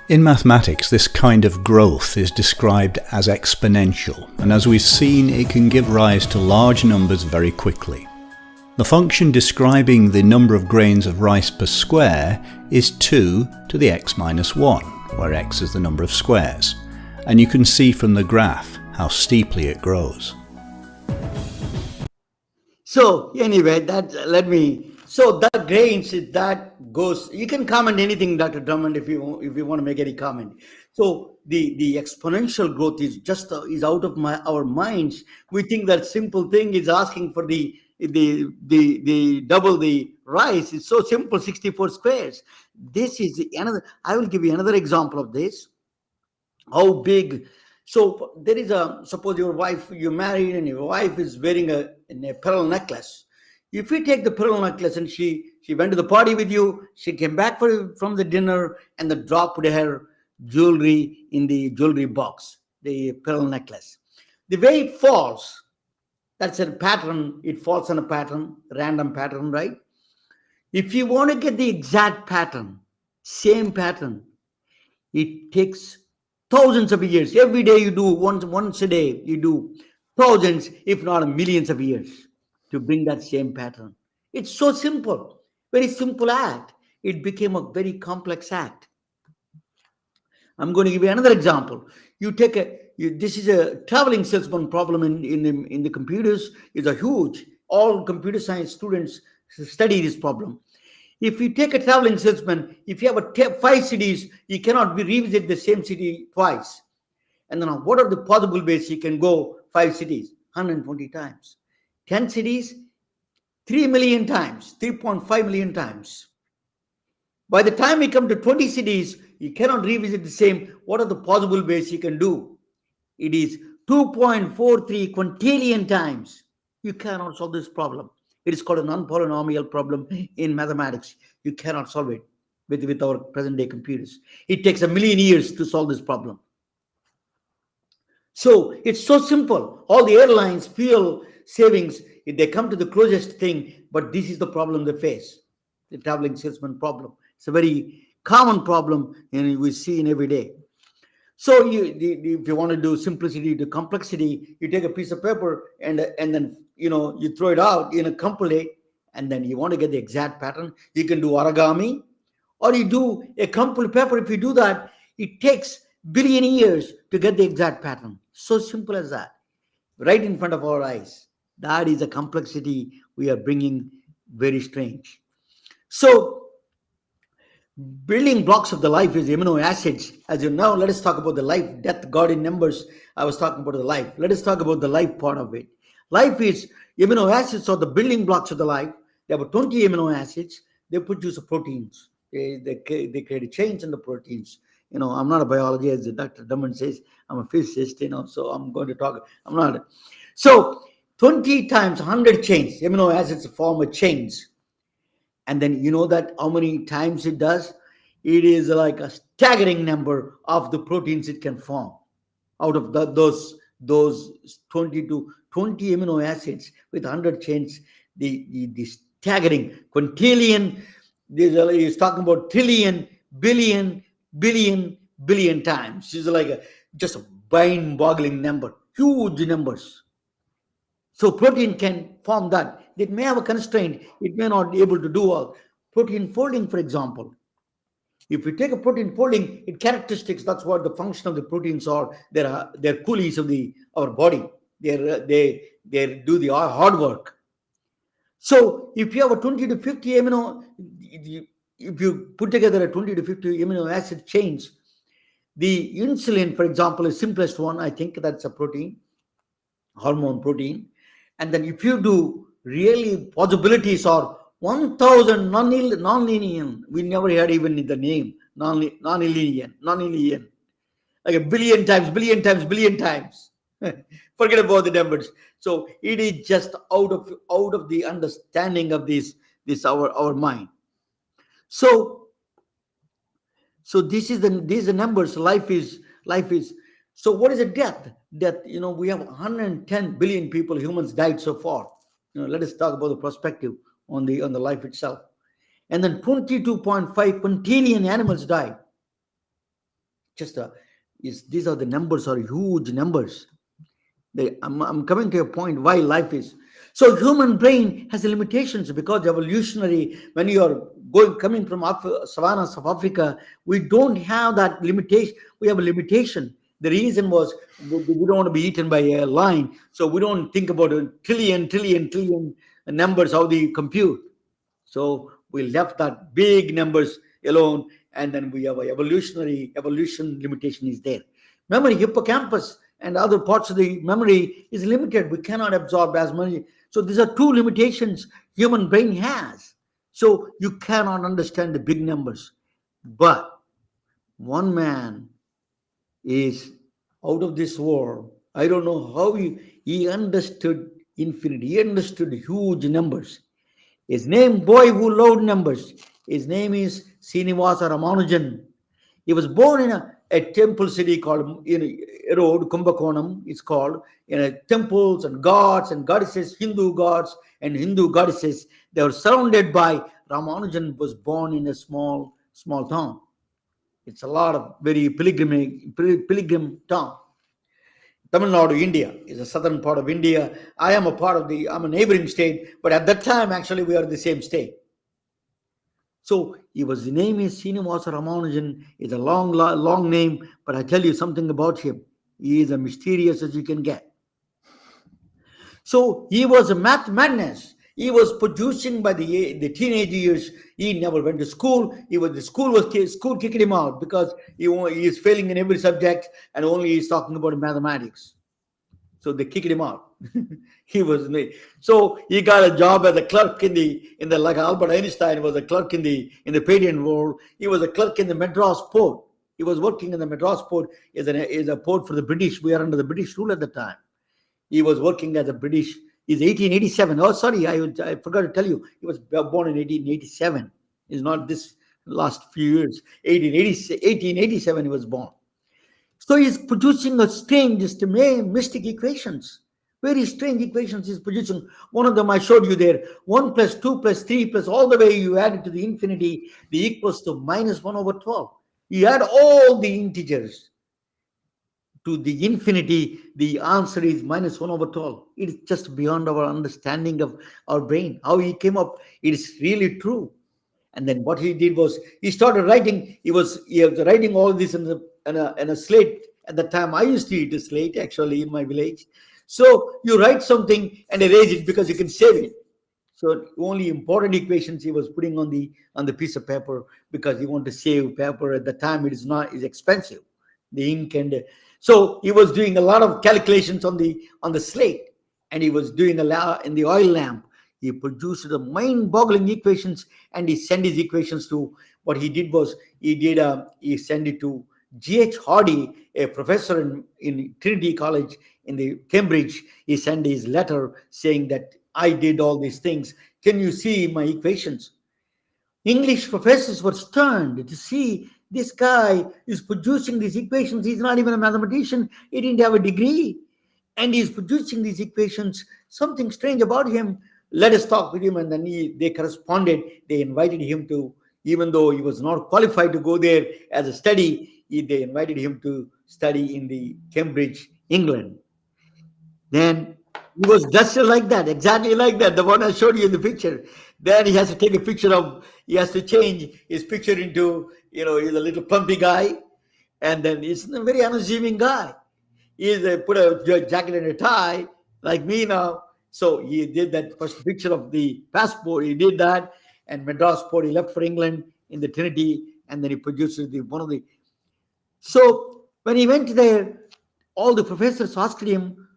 D: In mathematics, this kind of growth is described as exponential, and as we've seen, it can give rise to large numbers very quickly. The function describing the number of grains of rice per square is 2 to the x minus 1, where x is the number of squares, and you can see from the graph how steeply it grows.
C: So anyway, so that grains, that goes, you can comment anything, Dr. Drummond, if you want to make any comment. So the exponential growth is just is out of our minds. We think that simple thing is asking for the double the rice. It's so simple, 64 squares. This is another, I will give you another example of this. How big. So there is suppose your wife, you're married and your wife is wearing a pearl necklace. If you take the pearl necklace and she went to the party with you, she came back from the dinner and then dropped her jewelry in the jewelry box, the pearl necklace. The way it falls, that's a pattern. It falls on a pattern, random pattern, right? If you want to get the exact pattern, same pattern, it takes thousands of years. Every day you do, once a day, you do thousands, if not millions of years to bring that same pattern. It's so simple, very simple act. It became a very complex act. I'm going to give you another example. This is a traveling salesman problem in the computers. It's a huge. All computer science students study this problem. If you take a traveling salesman, if you have 5 cities, you cannot revisit the same city twice. And then what are the possible ways you can go 5 cities? 120 times. 10 cities, 3 million times, 3.5 million times. By the time we come to 20 cities, you cannot revisit the same. What are the possible ways you can do? It is 2.43 quintillion times. You cannot solve this problem. It is called a non-polynomial problem in mathematics. You cannot solve it with our present-day computers. It takes 1 million years to solve this problem. So it's so simple. All the airlines, fuel savings, they come to the closest thing, but this is the problem they face, the traveling salesman problem. It's a very common problem and we see in every day. So if you want to do simplicity to complexity, you take a piece of paper and then you throw it out in a complete, and then you want to get the exact pattern. You can do origami, or you do a crumpled paper. If you do that, it takes billion years to get the exact pattern. So simple as that, right in front of our eyes. That is a complexity we are bringing, very strange. So building blocks of the life is amino acids. As you know, let us talk about the life, death, God in numbers. I was talking about the life. Let us talk about the life part of it. Life is amino acids are the building blocks of the life. There are 20 amino acids. They produce proteins. They create a change in the proteins. I'm not a biologist, as Dr. Drummond says. I'm a physicist, so I'm going to talk. I'm not. So 20 times 100 chains. Amino acids form a chains. And then you know that how many times it does? It is like a staggering number of the proteins it can form out of those 20 amino acids with 100 chains. The staggering quintillion. He's talking about trillion, billion times. It's like just a mind-boggling number, huge numbers. So protein can form that. It may have a constraint. It may not be able to do all. Protein folding, for example. If we take a protein folding, it characteristics, that's what the function of the proteins are. They're coolies of our body. They do the hard work. So if you have a 20 to 50 amino, if you put together a 20 to 50 amino acid chains, the insulin, for example, is simplest one. I think that's a protein, hormone protein. And then if you do really possibilities are 1,000 non-linear. We never heard even the name non-linear, like a billion times. Forget about the numbers. So it is just out of the understanding of this our mind. So these are the numbers. Life is. So what is a death? Death. We have 110 billion people, humans died so far. Let us talk about the perspective on the life itself. And then 22.5 quintillion animals died. These are the numbers, are huge numbers. I'm coming to a point why life is. So human brain has limitations because evolutionary, when you are coming from savannas of Africa, we don't have that limitation. We have a limitation. The reason was we don't want to be eaten by a lion. So we don't think about a trillion numbers, how they compute. So we left that big numbers alone. And then we have evolution limitation is there. Memory, hippocampus and other parts of the memory is limited. We cannot absorb as many. So these are two limitations human brain has. So you cannot understand the big numbers. But one man is out of this world. I don't know how he understood infinity. He understood huge numbers. His name, boy who loved numbers. His name is Srinivasa Ramanujan. He was born in a temple city called a road, Kumbakonam, it's called, in a temples and gods and goddesses, Hindu gods and Hindu goddesses. They were surrounded by. Ramanujan was born in a small town. It's a lot of very pilgrim town. Tamil Nadu, India, is a southern part of India. I'm a neighboring state, but at that time, actually, we are the same state. So his name is Srinivasa Ramanujan. It's a long name, but I tell you something about him. He is as mysterious as you can get. So he was a math madness. He was producing by the teenage years. He never went to school. School kicked him out because he is failing in every subject and only he's talking about mathematics. So they kicked him out. So he got a job as a clerk in the like Albert Einstein was a clerk in the patent world. He was a clerk in the Madras port. He was working in the Madras port is a port for the British. We are under the British rule at the time. He was working as a British. He's 1887. Oh, sorry, I forgot to tell you. He was born in 1887. It's not this last few years. 1887 he was born. So he's producing a strange, just mystic equations. Very strange equations he's producing. One of them I showed you there. 1 plus 2 plus 3 plus all the way you add it to the infinity, the equals to minus 1 over 12. You add all the integers to the infinity, the answer is minus 1 over 12. It's just beyond our understanding of our brain. How he came up, it is really true. And then what he did was he started writing. He was writing all this in a slate. At the time, I used to eat a slate actually in my village. So you write something and erase it because you can save it. So only important equations he was putting on the piece of paper because he wanted to save paper. At the time, it's expensive, the ink, and so he was doing a lot of calculations on the slate, and he was doing a lot in the oil lamp. He produced the mind-boggling equations, and he sent his equations to. What he did was he sent it to G.H. Hardy, a professor in Trinity College in the Cambridge. He sent his letter saying that I did all these things. Can you see my equations? English professors were stunned to see this guy is producing these equations. He's not even a mathematician. He didn't have a degree. And he's producing these equations. Something strange about him. Let us talk with him. And then they corresponded. They invited him to, even though he was not qualified to go there as a study, they invited him to study in the Cambridge, England. Then he was just like that, exactly like that, the one I showed you in the picture. Then he has to take a picture he has to change his picture into, he's a little plumpy guy. And then he's a very unassuming guy. He's put a jacket and a tie, like me now. So he did that first picture of the passport. He did that. And Madras port, he left for England in the Trinity. And then he produces So when he went there, all the professors asked him,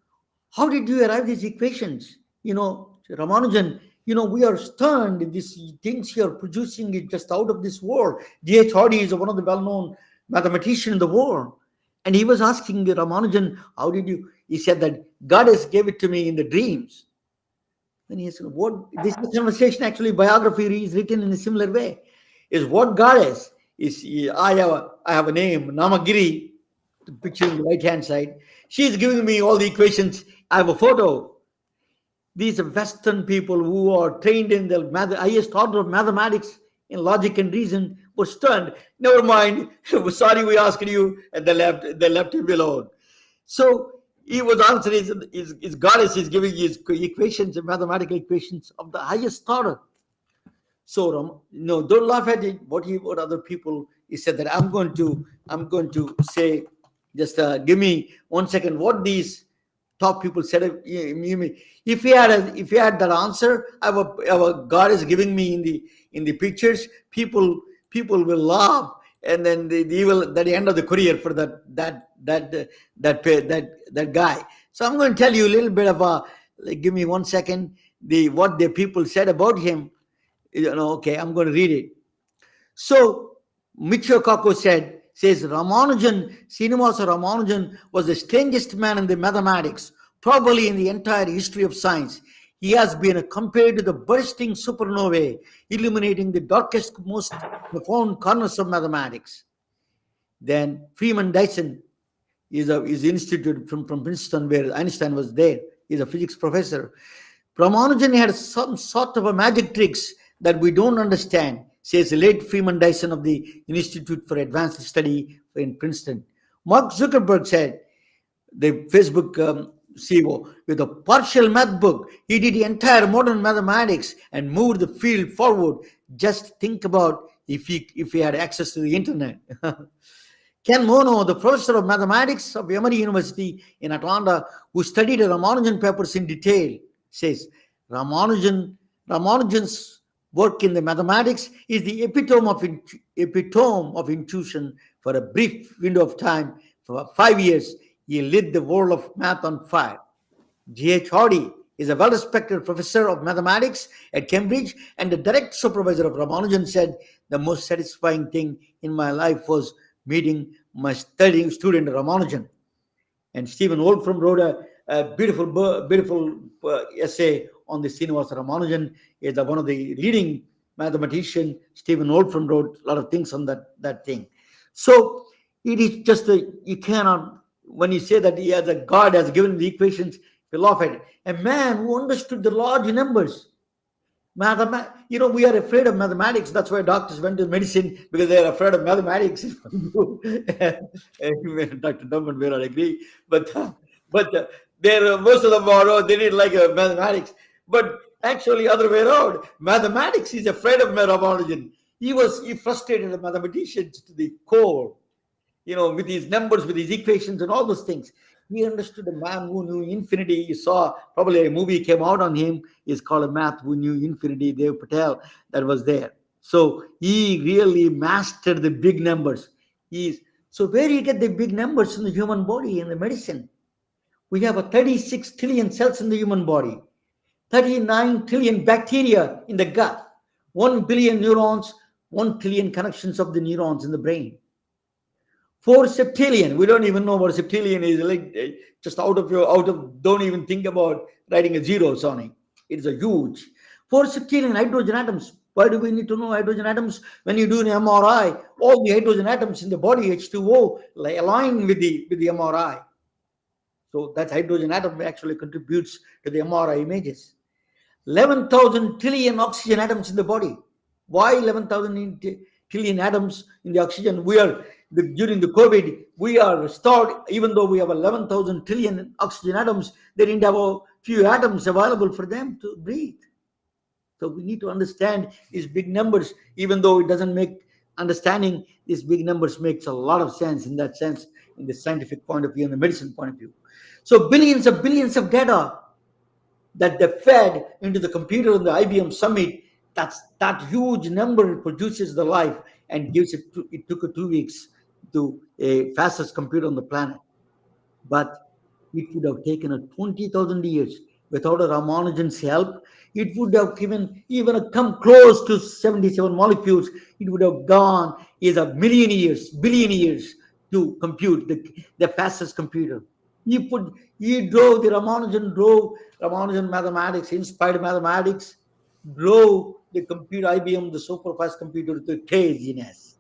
C: how did you arrive these equations? Ramanujan, we are stunned. These things you are producing is just out of this world. G.H. Hardy is one of the well-known mathematicians in the world. And he was asking Ramanujan, how did you? He said that Goddess gave it to me in the dreams. Then he said, what? This conversation, actually, biography is written in a similar way. Is what Goddess is? I have a name, Namagiri, the picture on the right-hand side. She is giving me all the equations. I have a photo. These are Western people who are trained in the highest order of mathematics in logic and reason were stunned. Never mind. Sorry, we asked you, and they left him alone. So he was answering. His goddess is giving his equations, mathematical equations of the highest order. So don't laugh at it. What other people? He said that I'm going to say. Just give me 1 second. What these top people said. If you had that answer, our God is giving me in the pictures. People will laugh, and then they will at the end of the career for that guy. So I'm going to tell you a little bit of give me 1 second. What the people said about him. Okay, I'm going to read it. So Michio Kaku says Srinivasa Ramanujan was the strangest man in the mathematics, probably in the entire history of science. He has been compared to the bursting supernovae, illuminating the darkest, most profound corners of mathematics. Then Freeman Dyson is institute from Princeton, where Einstein was there. He's a physics professor. Ramanujan had some sort of a magic tricks that we don't understand, says the late Freeman Dyson of the Institute for Advanced Study in Princeton. Mark Zuckerberg said, the Facebook CEO, with a partial math book, he did the entire modern mathematics and moved the field forward. Just think about if he had access to the internet. Ken Mono, the professor of mathematics of Emory University in Atlanta, who studied the Ramanujan papers in detail, says Ramanujan's work in the mathematics is the epitome of intuition. For a brief window of time, for 5 years, he lit the world of math on fire. G.H. Hardy is a well-respected professor of mathematics at Cambridge and the direct supervisor of Ramanujan, said, the most satisfying thing in my life was meeting my studying student Ramanujan. And Stephen Wolfram wrote a beautiful essay on the Srinivasa Ramanujan. Is one of the leading mathematician. Stephen Wolfram wrote a lot of things on that thing. So it is just you cannot, when you say that God has given the equations, you laugh at it. A man who understood the large numbers. We are afraid of mathematics. That's why doctors went to medicine, because they are afraid of mathematics. Dr. Drummond may not agree, but most of them they didn't like mathematics. But actually, other way around, mathematics is afraid of Ramanujan. He frustrated the mathematicians to the core, with his numbers, with his equations, and all those things. He understood a man who knew infinity. You saw probably a movie came out on him. It's called A Math Who Knew Infinity, Dev Patel, that was there. So he really mastered the big numbers. So where do you get the big numbers in the human body, in the medicine? We have 36 trillion cells in the human body, 39 trillion bacteria in the gut, 1 billion neurons, 1 trillion connections of the neurons in the brain. 4 septillion. We don't even know what a septillion is. Like just don't even think about writing a zeros on it. It's a huge 4 septillion hydrogen atoms. Why do we need to know hydrogen atoms? When you do an MRI, all the hydrogen atoms in the body, H2O, align with the MRI. So that hydrogen atom actually contributes to the MRI images. 11,000 trillion oxygen atoms in the body. Why 11,000 trillion atoms in the oxygen? During the COVID, we are restored, even though we have 11,000 trillion oxygen atoms, they didn't have a few atoms available for them to breathe. So we need to understand these big numbers, even though it doesn't make understanding these big numbers makes a lot of sense in that sense, in the scientific point of view and the medicine point of view. So billions of data that they fed into the computer on the IBM Summit, that huge number produces the life and gives it. It took 2 weeks to a fastest computer on the planet, but it would have taken 20,000 years without a Ramanujan's help. It would have even come close to 77 molecules. It would have gone billion years to compute the fastest computer. Ramanujan mathematics, inspired mathematics, drove the computer, IBM, the super fast computer, to craziness.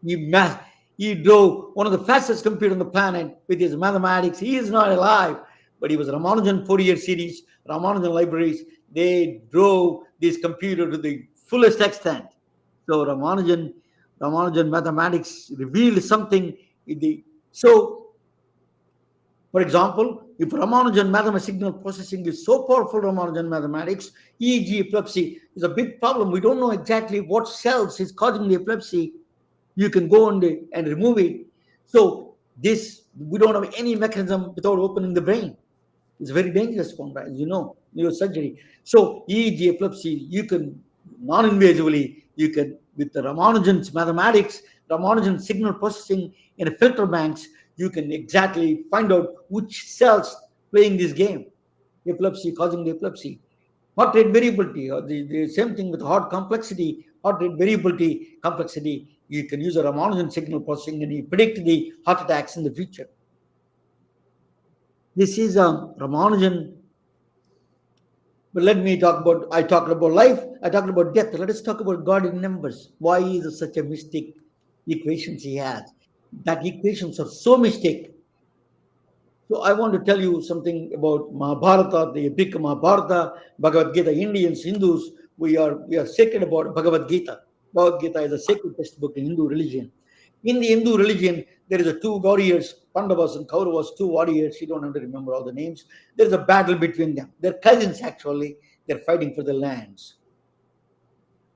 C: He drove one of the fastest computers on the planet with his mathematics. He is not alive, but he was Ramanujan Fourier series, Ramanujan libraries. They drove this computer to the fullest extent. So Ramanujan mathematics revealed something. For example, if Ramanujan mathematics signal processing is so powerful, Ramanujan mathematics, EEG epilepsy is a big problem. We don't know exactly what cells is causing the epilepsy. You can go and remove it. So we don't have any mechanism without opening the brain. It's a very dangerous one, right? Neurosurgery. So EEG epilepsy, you can non-invasively, with the Ramanujan's mathematics, Ramanujan signal processing in a filter banks, you can exactly find out which cells playing this game, causing the epilepsy. Heart rate variability, or the same thing with heart complexity, heart rate variability, complexity. You can use a Ramanujan signal processing and you predict the heart attacks in the future. This is a Ramanujan But let me talk about, I talked about life, I talked about death. Let us talk about God in numbers. Why is it such a mystic equations he has? That equations are so mystic. So I want to tell you something about Mahabharata, the epic Mahabharata, Bhagavad Gita. Indians, Hindus, we are sacred about Bhagavad Gita. Bhagavad Gita is a sacred textbook in Hindu religion. In the Hindu religion, there is a two warriors, Pandavas and Kauravas, two warriors. You don't have to remember all the names. There is a battle between them. They're cousins, actually. They're fighting for the lands.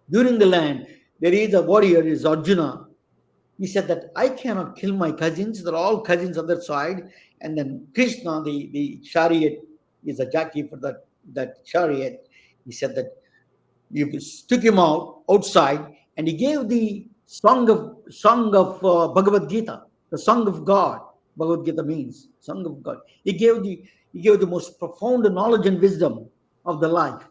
C: During the land, there is a warrior, is Arjuna. He said that I cannot kill my cousins. They're all cousins on their side. And then Krishna, the chariot, is a jockey for that chariot. He said that you took him outside, and he gave the song of Bhagavad Gita, the song of God. Bhagavad Gita means song of God. He gave the most profound knowledge and wisdom of the life.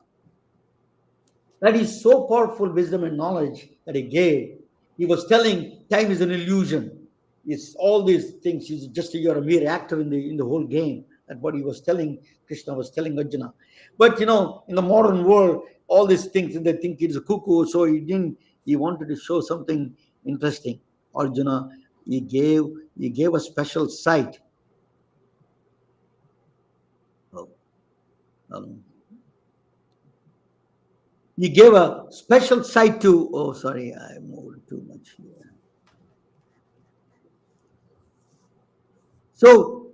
C: That is so powerful wisdom and knowledge that he gave. He was telling time is an illusion. It's all these things. You're a mere actor in the whole game. That's what he was telling. Krishna was telling Arjuna. But in the modern world, all these things, and they think it's a cuckoo. So he wanted to show something interesting. Arjuna, he gave a special sight. He gave a special sight to, oh, sorry, I moved too much here. So,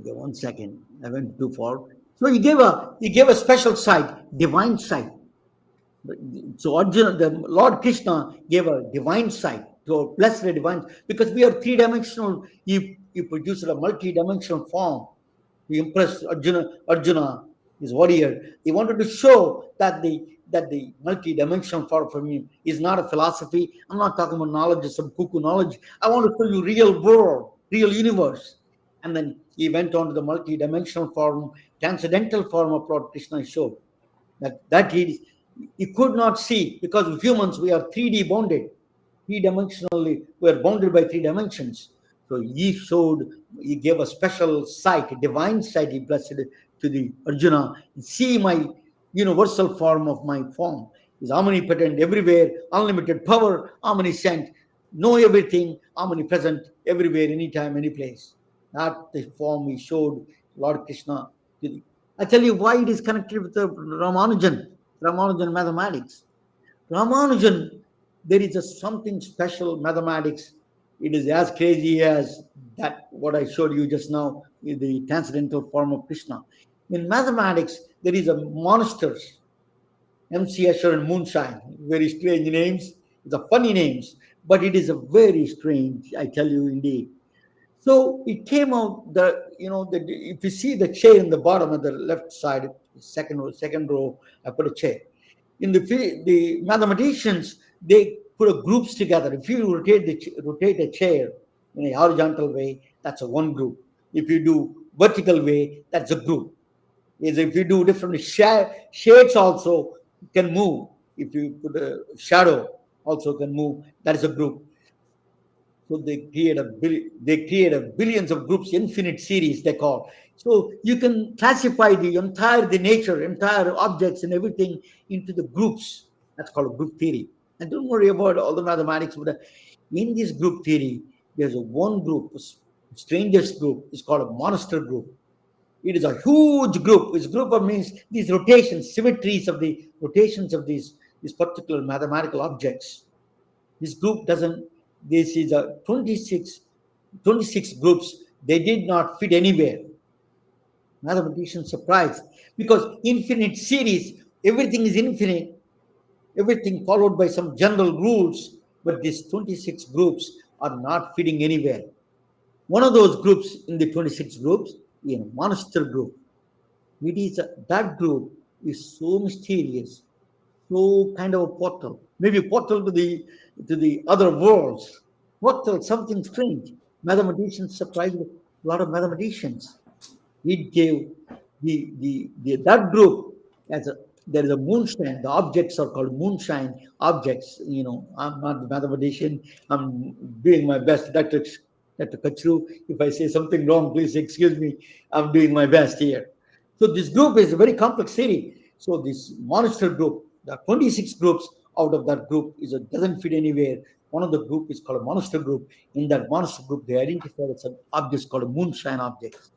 C: okay, 1 second, I went too far. So he gave a special sight, divine sight. So Arjuna, the Lord Krishna gave a divine sight, to a blessed divine, because we are three-dimensional. He produced a multi-dimensional form. He impressed Arjuna, his warrior. He wanted to show that the multi-dimensional form for me is not a philosophy. I'm not talking about knowledge, some cuckoo knowledge. I want to show you real world, real universe. And then he went on to the multi-dimensional form, transcendental form of Lord Krishna showed. That he could not see, because humans, we are 3D bonded. Three-dimensionally, we are bounded by 3 dimensions. So he gave a special sight, a divine sight, he blessed to the Arjuna. See my universal form of my form is omnipotent, everywhere, unlimited power, omniscient, know everything, omnipresent, everywhere, anytime, any place. That the form he showed Lord Krishna. I tell you why it is connected with the Ramanujan mathematics. Ramanujan, there is something special mathematics. It is as crazy as that what I showed you just now, the transcendental form of Krishna. In mathematics, there is a monsters, MC Escher and Moonshine, very strange names. It's a funny names, but it is a very strange, I tell you indeed. So it came out if you see the chair in the bottom of the left side, second row, I put a chair. In the mathematicians, they put groups together. If you rotate a chair in a horizontal way, that's a one group. If you do vertical way, that's a group. If you do different shades also can move. If you put a shadow also can move, that is a group. So they create a billions of groups, infinite series they call. So you can classify the entire objects and everything into the groups. That's called group theory. And don't worry about all the mathematics. But in this group theory, there's one group, strangest group, is called a monster group. It is a huge group. This group means these rotations, symmetries of the rotations of these particular mathematical objects. This group this is a 26 groups. They did not fit anywhere. Mathematicians surprised, because infinite series, everything is infinite, everything followed by some general rules, but these 26 groups are not fitting anywhere. One of those groups in the 26 groups is a monster group. That group is so mysterious, so kind of a portal, maybe a portal to the other worlds. Portal, something strange. Mathematicians surprised a lot of mathematicians. It gave that group there is a moonshine. The objects are called moonshine objects. I'm not the mathematician. I'm doing my best. Dr. Kachru, if I say something wrong, please excuse me. I'm doing my best here. So this group is a very complex theory. So this monster group, there are 26 groups. Out of that group doesn't fit anywhere. One of the group is called a monster group. In that monster group, they identified some objects called moonshine objects.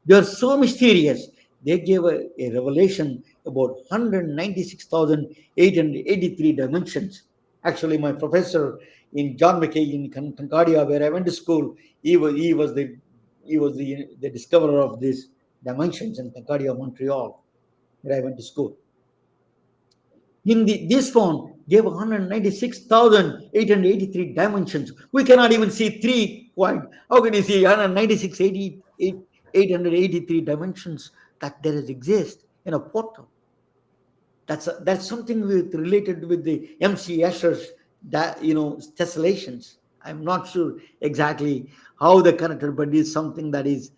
C: They are so mysterious. They gave a revelation about 196,883 dimensions. Actually, my professor in John McKay in Concordia, where I went to school, he was the discoverer of these dimensions in Concordia, Montreal, where I went to school. This phone gave 196,883 dimensions. We cannot even see 3 point. How can you see 196,883 dimensions that there exist in a portal? That's something related with the MC Escher's tessellations. I'm not sure exactly how they're connected, but it's something these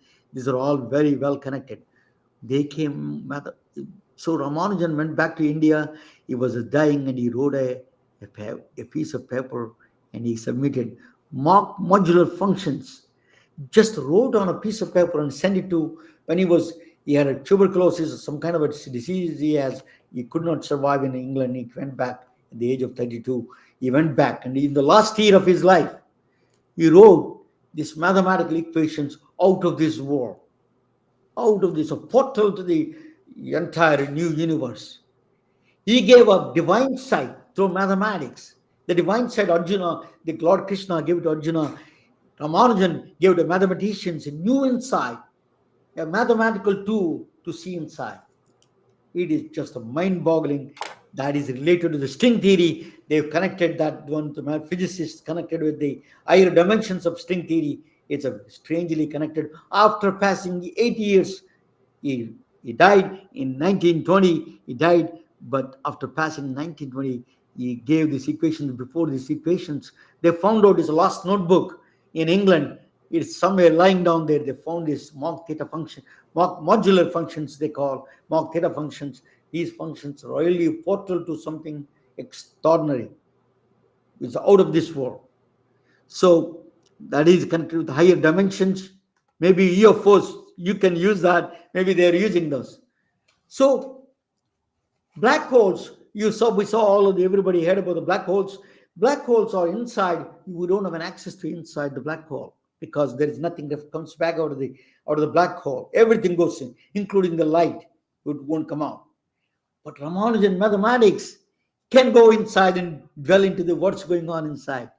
C: are all very well connected. They came. So Ramanujan went back to India. He was dying, and he wrote a piece of paper, and he submitted modular functions. Just wrote on a piece of paper and sent it to, when he had a tuberculosis, some kind of a disease he could not survive in England. He went back at the age of 32. He went back, and in the last year of his life, he wrote these mathematical equations out of this world, out of this, a portal to the entire new universe. He gave a divine sight through mathematics. The divine sight, Arjuna, the Lord Krishna gave it to Arjuna. Ramanujan gave the mathematicians a new insight, a mathematical tool to see inside. It is just a mind-boggling. That is related to the string theory. They've connected that one. The physicists connected with the higher dimensions of string theory. It's strangely connected. After passing 8 years, he died in 1920. He died, but after passing 1920, he gave these equations. Before these equations, they found out his lost notebook in England. It's somewhere lying down there. They found this Mach theta function, modular functions they call Mach theta functions. These functions are really a portal to something extraordinary. It's out of this world. So that is connected with higher dimensions. Maybe UFOs, you can use that. Maybe they're using those. So black holes, we saw all of everybody heard about the black holes. Black holes are inside. We don't have an access to inside the black hole because there is nothing that comes back out of the black hole. Everything goes in, including the light. It won't come out. But Ramanujan mathematics can go inside and dwell into what's going on inside.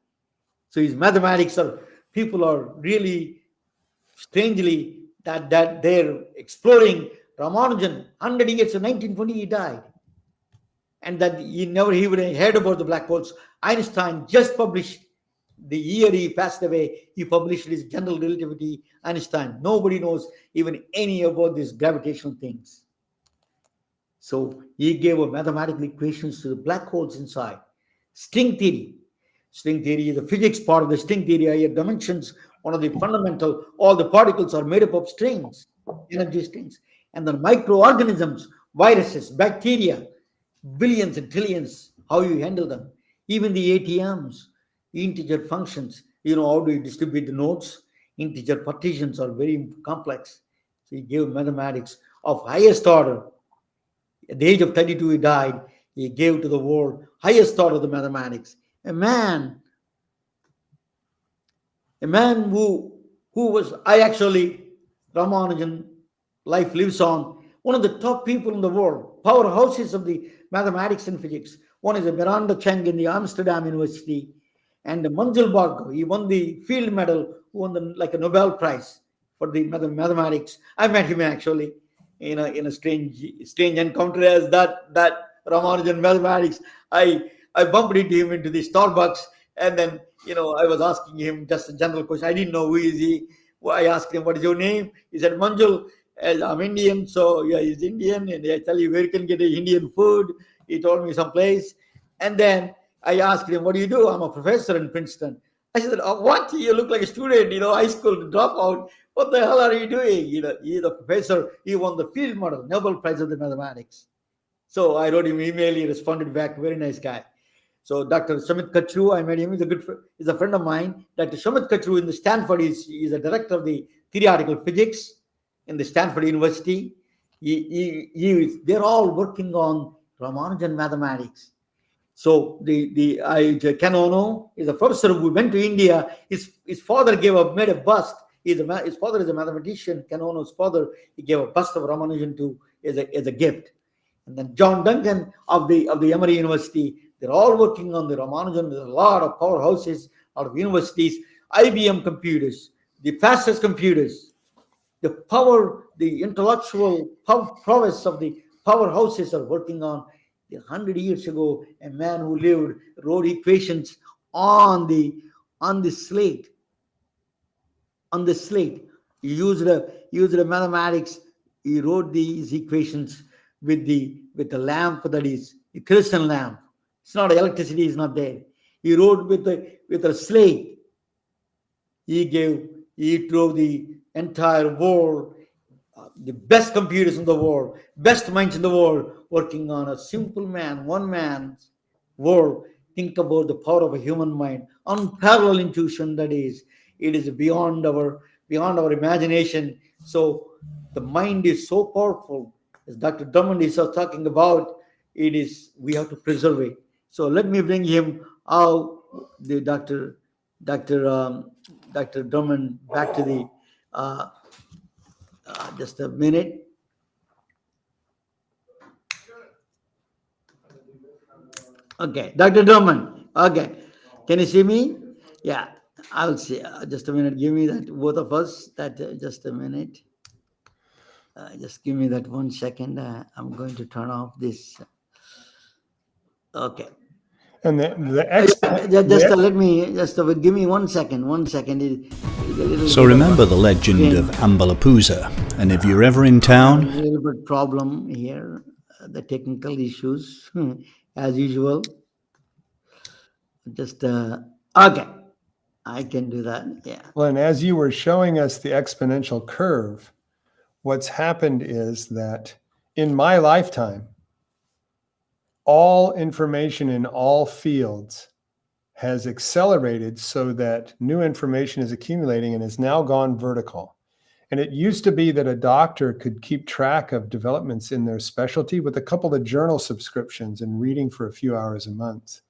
C: So his mathematics people are really strangely that they're exploring. Ramanujan, 100 years, in 1920 he died. And that he never even heard about the black holes. Einstein just published, the year he passed away, he published his general relativity, Einstein. Nobody knows even any about these gravitational things. So he gave mathematical equations to the black holes inside. String theory. String theory is the physics part of the string theory. Higher dimensions, one of the fundamental, all the particles are made up of strings, energy strings. And the microorganisms, viruses, bacteria, billions and trillions, how you handle them. Even the ATMs, integer functions, how do you distribute the nodes? Integer partitions are very complex. So he gave mathematics of highest order. At the age of 32, he died. He gave to the world highest order of the mathematics. A man who was, Ramanujan, life lives on, one of the top people in the world, powerhouses of the mathematics and physics. One is Miranda Chang in the Amsterdam University, and Manjul Bhargava. He won the field medal, who won a Nobel Prize for the mathematics. I met him actually in a strange encounter as that Ramanujan mathematics. I bumped into him into the Starbucks, and then I was asking him just a general question. I didn't know who is he. I asked him, "What is your name?" He said, "Manjul." I'm Indian, so yeah, he's Indian, and I tell you where you can get Indian food. He told me some place, and then I asked him, "What do you do?" "I'm a professor in Princeton." I said, "Oh, what? You look like a student, high school dropout. What the hell are you doing?" He's a professor. He won the field medal, Nobel Prize of the mathematics. So I wrote him an email. He responded back. Very nice guy. So Dr. Sumit Kachru, I met him. He's a friend of mine. Dr. Sumit Kachru in the Stanford, he's a director of the theoretical physics in the Stanford University. They're all working on Ramanujan mathematics. So Ken Ono is a professor who went to India. His father made a bust. His father is a mathematician. Ken Ono's father, he gave a bust of Ramanujan to as a gift. And then John Duncan of the Emory University, they're all working on the Ramanujan. There's a lot of powerhouses out of universities, IBM computers, the fastest computers, the power, the intellectual prowess of the powerhouses are working on. 100 years ago, a man who lived wrote equations on the slate. On the slate, he used a mathematics. He wrote these equations with the lamp, that is the Christian lamp. It's not electricity, is not there. He wrote with a slate. He drove the entire world, the best computers in the world, best minds in the world, working on a simple man, one man's world. Think about the power of a human mind, unparalleled intuition. That is, it is beyond our imagination. So the mind is so powerful, as Dr. Drummond is talking about. We have to preserve it. So let me bring him out, the Dr. Drummond, back to the just a minute. Okay, Dr. Drummond. Okay, can you see me? Yeah, I'll see. Just a minute. Give me that, both of us. Just a minute. Just give me that 1 second. I'm going to turn off this. Okay.
B: And
C: let me just give me 1 second. 1 second.
D: So remember the legend of Ambalapooza, and if you're ever in town...
C: A little bit problem here, the technical issues, as usual. Just, okay, I can do that, yeah.
B: Well, and as you were showing us the exponential curve, what's happened is that in my lifetime, all information in all fields has accelerated so that new information is accumulating and has now gone vertical. And it used to be that a doctor could keep track of developments in their specialty with a couple of journal subscriptions and reading for a few hours a month.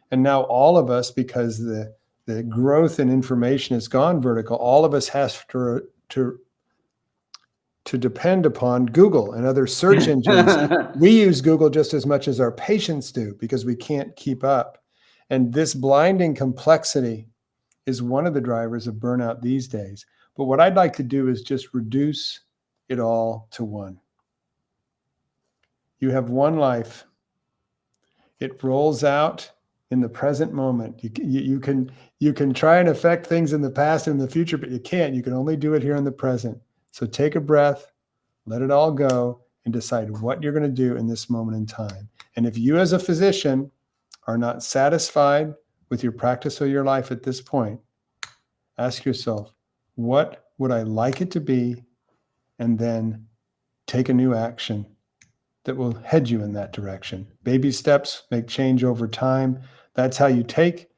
B: And now all of us, because the growth in information has gone vertical, all of us have to depend upon Google and other search engines. We use Google just as much as our patients do because we can't keep up. And this blinding complexity is one of the drivers of burnout these days. But what I'd like to do is just reduce it all to one. You have one life. It rolls out in the present moment. You can try and affect things in the past and in the future, but you can't. You can only do it here in the present. So take a breath, let it all go, and decide what you're going to do in this moment in time. And if you as a physician are not satisfied with your practice or your life at this point, ask yourself, what would I like it to be? And then take a new action that will head you in that direction. Baby steps make change over time. That's how you take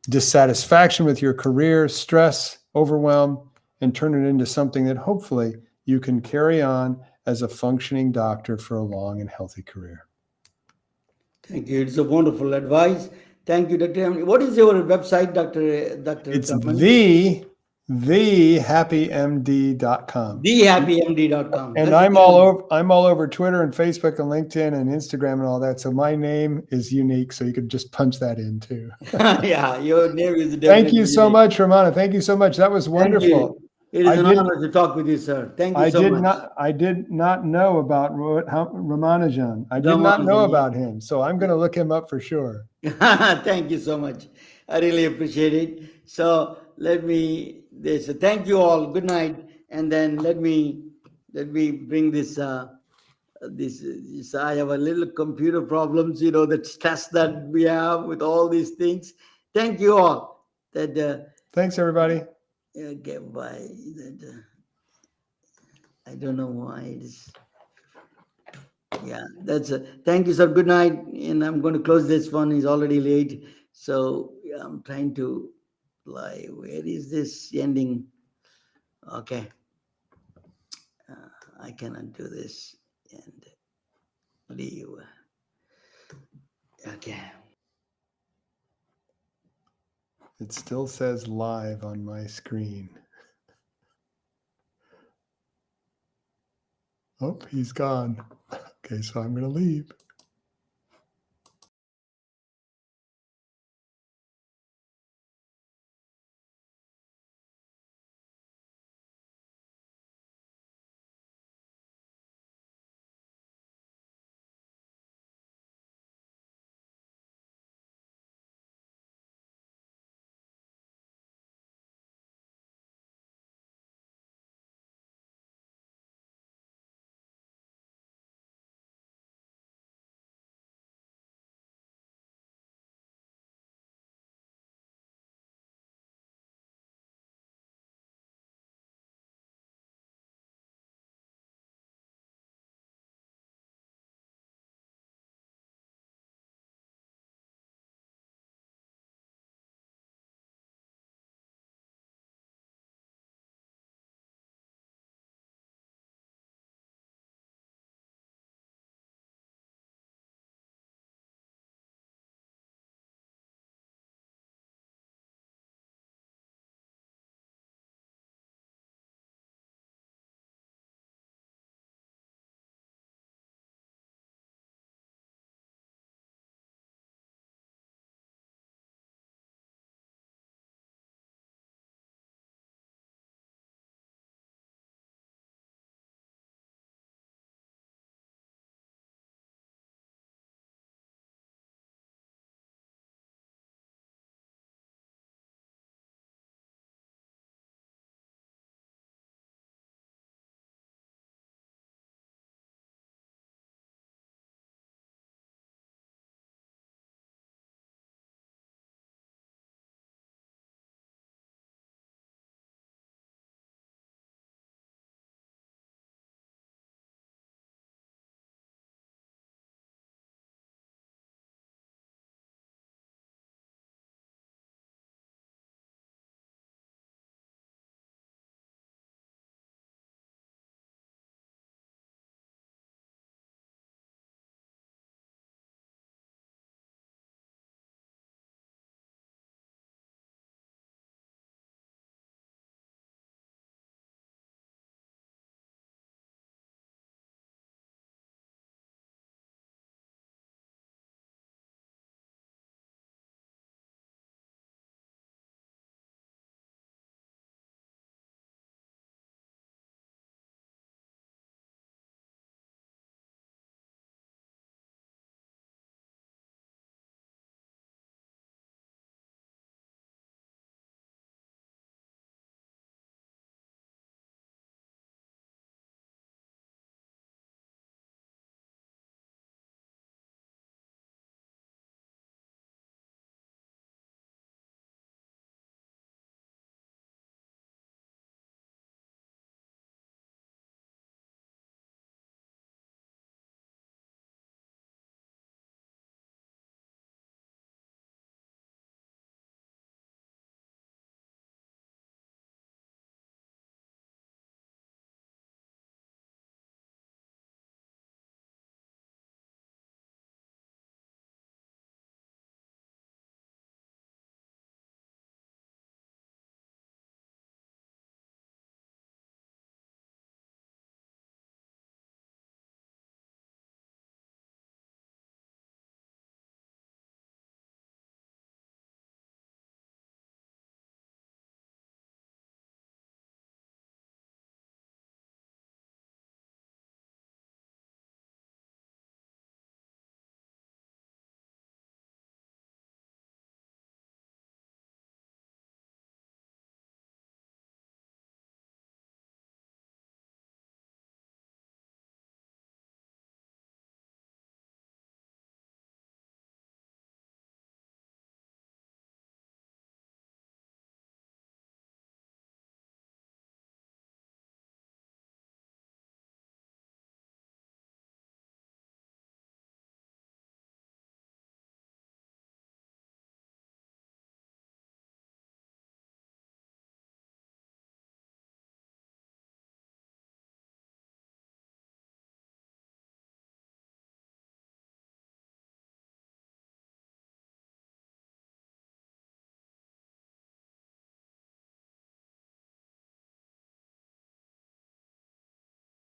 B: dissatisfaction with your career, stress, overwhelm, and turn it into something that hopefully you can carry on as a functioning doctor for a long and healthy career.
C: Thank you. It's a wonderful advice. Thank you, Dr. What is your website, Dr.
B: It's
C: Drummond?
A: thehappymd.com.
C: thehappymd.com.
B: And I'm all over Twitter and Facebook and LinkedIn and Instagram and all that. So my name is unique. So you could just punch that in too.
C: Yeah, your name is definitely
B: Thank you so
C: unique.
B: much, Ramana. Thank you so much. That was wonderful.
C: It is an honor to talk with you, sir. Thank you so much.
B: I did not know about Ramanujan. I did not know about him. So I'm going to look him up for sure.
C: Thank you so much. I really appreciate it. So thank you all. Good night. And then let me bring this. I have a little computer problems, the stress that we have with all these things. Thank you all.
B: Thanks, everybody.
C: Okay, bye. I don't know why it is. Yeah, thank you, sir. Good night. And I'm going to close this one. It's already late. So I'm trying to where is this ending? Okay. I cannot do this. and leave. Okay.
B: It still says live on my screen. Oh, he's gone. Okay, so I'm going to leave.